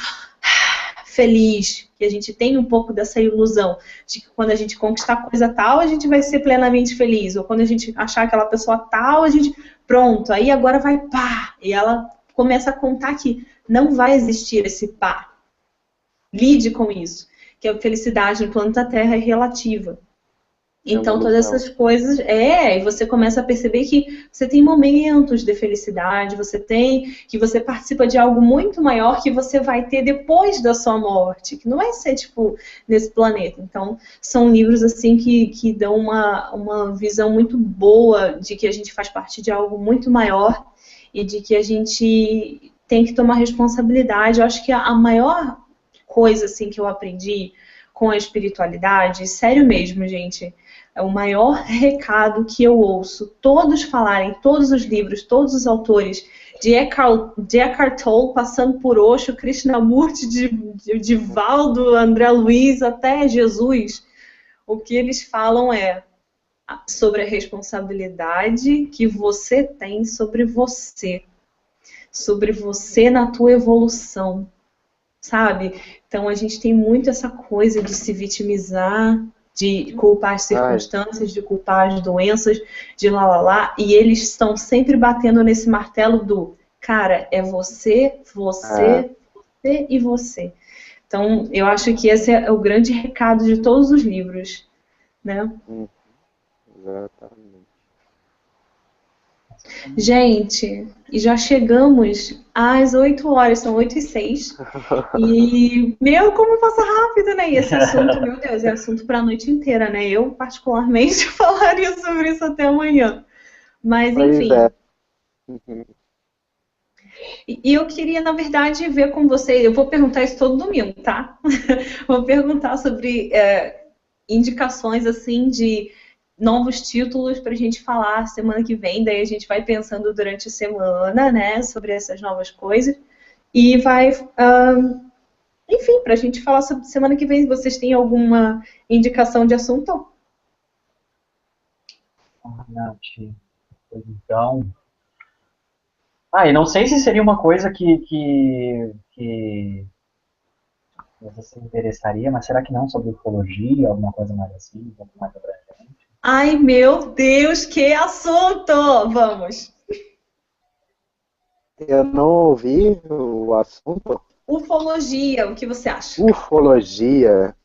feliz, que a gente tem um pouco dessa ilusão de que quando a gente conquistar coisa tal, a gente vai ser plenamente feliz, ou quando a gente achar aquela pessoa tal, a gente, pronto, aí agora vai pá, e ela começa a contar que não vai existir esse pá. Lide com isso, que a felicidade no planeta Terra é relativa. Então, todas essas coisas, e você começa a perceber que você tem momentos de felicidade, que você participa de algo muito maior que você vai ter depois da sua morte, que não vai ser, tipo, nesse planeta. Então, são livros, assim, que dão uma visão muito boa de que a gente faz parte de algo muito maior e de que a gente tem que tomar responsabilidade. Eu acho que a maior coisa, assim, que eu aprendi com a espiritualidade, sério mesmo, gente, é o maior recado que eu ouço todos falarem, todos os livros, todos os autores, de Eckhart Tolle, passando por Osho, Krishnamurti, de Valdo, André Luiz, até Jesus. O que eles falam é sobre a responsabilidade que você tem sobre você na tua evolução, sabe? Então a gente tem muito essa coisa de se vitimizar, de culpar as circunstâncias, de culpar as doenças, de lá, e eles estão sempre batendo nesse martelo do, cara, é você, você e você. Então, eu acho que esse é o grande recado de todos os livros, né? Exatamente. Gente, e já chegamos às 8 horas, são 8h06. E, como passa rápido, né? E esse assunto, meu Deus, é assunto para a noite inteira, né? Eu, particularmente, falaria sobre isso até amanhã. Mas, enfim. E eu queria, na verdade, ver com você. Eu vou perguntar isso todo domingo, tá? Vou perguntar sobre indicações, assim, de novos títulos para a gente falar semana que vem. Daí a gente vai pensando durante a semana, né? Sobre essas novas coisas. E vai... enfim, para a gente falar sobre semana que vem. Vocês têm alguma indicação de assunto? Nath, então... e não sei se seria uma coisa que você se interessaria, mas será que não sobre ufologia, alguma coisa mais assim, um pouco mais abrangente? Ai, meu Deus, que assunto! Vamos! Eu não ouvi o assunto. Ufologia, o que você acha? Ufologia,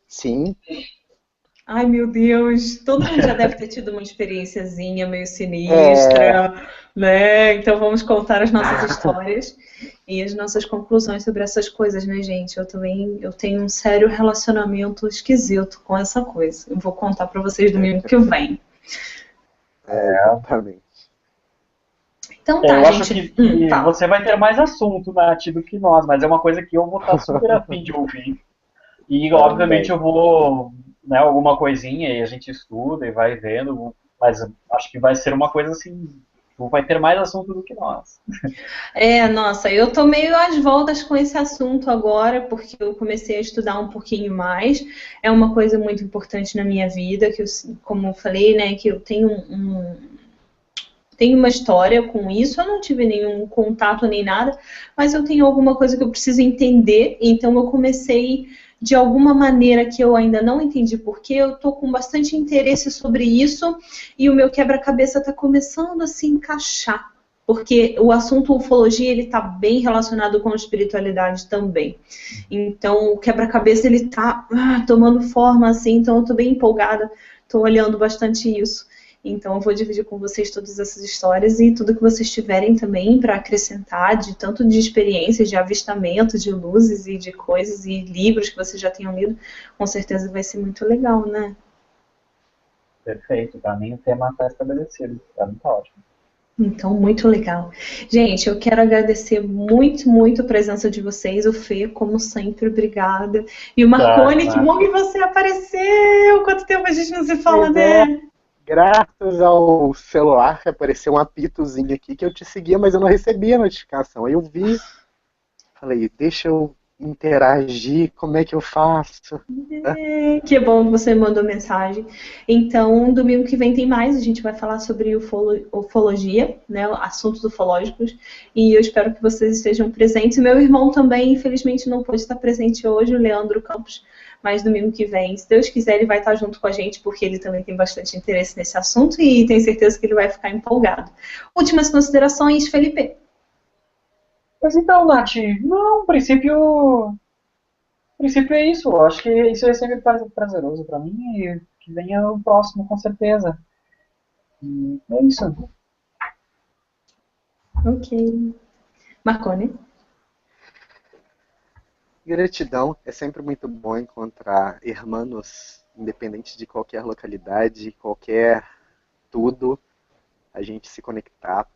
sim. Ai, meu Deus, todo mundo já deve ter tido uma experiênciazinha meio sinistra, né? Então vamos contar as nossas histórias e as nossas conclusões sobre essas coisas, né, gente? Eu tenho um sério relacionamento esquisito com essa coisa. Eu vou contar pra vocês domingo que vem. Exatamente. Então tá, eu gente. acho que você vai ter mais assunto, Nath, do que nós, mas é uma coisa que eu vou estar super afim de ouvir. E, obviamente, eu vou, né, alguma coisinha e a gente estuda e vai vendo, mas acho que vai ser uma coisa assim, vai ter mais assunto do que nós. Nossa, eu tô meio às voltas com esse assunto agora, porque eu comecei a estudar um pouquinho mais. É uma coisa muito importante na minha vida, que eu, como eu falei, né, que eu tenho uma história com isso, eu não tive nenhum contato nem nada, mas eu tenho alguma coisa que eu preciso entender, então eu comecei de alguma maneira que eu ainda não entendi porquê, eu estou com bastante interesse sobre isso e o meu quebra-cabeça está começando a se encaixar, porque o assunto ufologia ele está bem relacionado com a espiritualidade também. Então o quebra-cabeça ele está tomando forma assim, então eu estou bem empolgada, estou olhando bastante isso. Então eu vou dividir com vocês todas essas histórias e tudo que vocês tiverem também para acrescentar, tanto de experiências, de avistamento, de luzes e de coisas e livros que vocês já tenham lido, com certeza vai ser muito legal, né? Perfeito, para mim o tema está estabelecido, para mim tá ótimo. Então, muito legal. Gente, eu quero agradecer muito, muito a presença de vocês. O Fê, como sempre, obrigada. E o Marconi, que bom que você apareceu! Quanto tempo a gente não se fala, né? Graças ao celular apareceu um apitozinho aqui que eu te seguia, mas eu não recebia a notificação. Aí eu vi, falei, deixa eu interagir, como é que eu faço? Que bom que você mandou mensagem. Então, domingo que vem tem mais, a gente vai falar sobre ufologia, né, assuntos ufológicos, e eu espero que vocês estejam presentes. Meu irmão também, infelizmente, não pôde estar presente hoje, o Leandro Campos, mas domingo que vem, se Deus quiser, ele vai estar junto com a gente, porque ele também tem bastante interesse nesse assunto e tenho certeza que ele vai ficar empolgado. Últimas considerações, Felipe? Mas então, Nath, não, princípio é isso. Eu acho que isso é sempre prazeroso para mim que venha o próximo, com certeza. E é isso. Ok. Marconi? Gratidão. É sempre muito bom encontrar irmãos, independente de qualquer localidade, qualquer tudo, a gente se conectar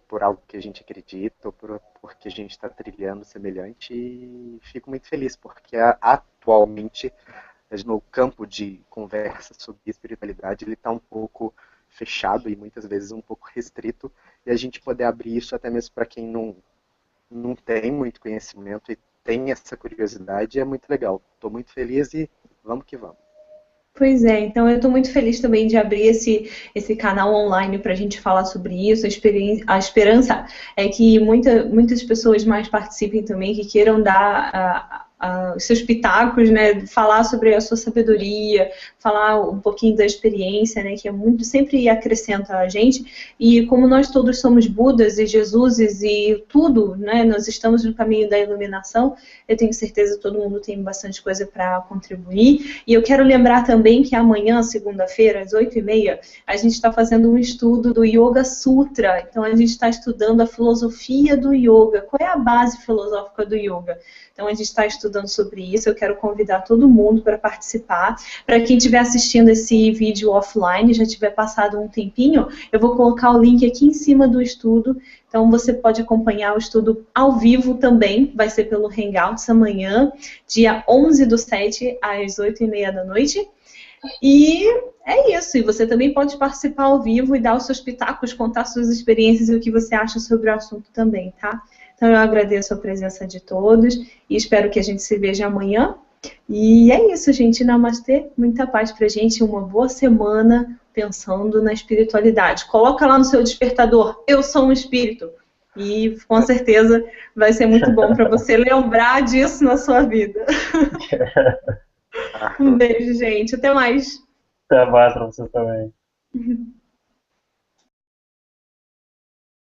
por algo que a gente acredita, ou porque a gente está trilhando semelhante, e fico muito feliz, porque atualmente, no campo de conversa sobre espiritualidade, ele está um pouco fechado e muitas vezes um pouco restrito, e a gente poder abrir isso até mesmo para quem não tem muito conhecimento e tem essa curiosidade, é muito legal. Estou muito feliz e vamos que vamos. Pois é, então eu estou muito feliz também de abrir esse canal online para a gente falar sobre isso. A esperança é que muitas pessoas mais participem também, que queiram dar os seus pitacos, né, falar sobre a sua sabedoria, falar um pouquinho da experiência, né, que é muito, sempre acrescenta a gente. E como nós todos somos Budas e Jesuses e tudo, né, nós estamos no caminho da iluminação, eu tenho certeza que todo mundo tem bastante coisa para contribuir. E eu quero lembrar também que amanhã, segunda-feira, às 8h30, a gente está fazendo um estudo do Yoga Sutra. Então, a gente está estudando a filosofia do yoga. Qual é a base filosófica do yoga? Então, a gente está estudando sobre isso. Eu quero convidar todo mundo para participar. Para quem estiver assistindo esse vídeo offline, já tiver passado um tempinho, eu vou colocar o link aqui em cima do estudo. Então, você pode acompanhar o estudo ao vivo também. Vai ser pelo Hangouts amanhã, dia 11/7, às 8h30 da noite. E é isso. E você também pode participar ao vivo e dar os seus pitacos, contar suas experiências e o que você acha sobre o assunto também, tá? Então, eu agradeço a presença de todos e espero que a gente se veja amanhã. E é isso, gente. Namastê. Muita paz pra gente. Uma boa semana pensando na espiritualidade. Coloca lá no seu despertador. Eu sou um espírito. E com certeza vai ser muito bom para você lembrar disso na sua vida. Um beijo, gente. Até mais. Até mais para vocês também.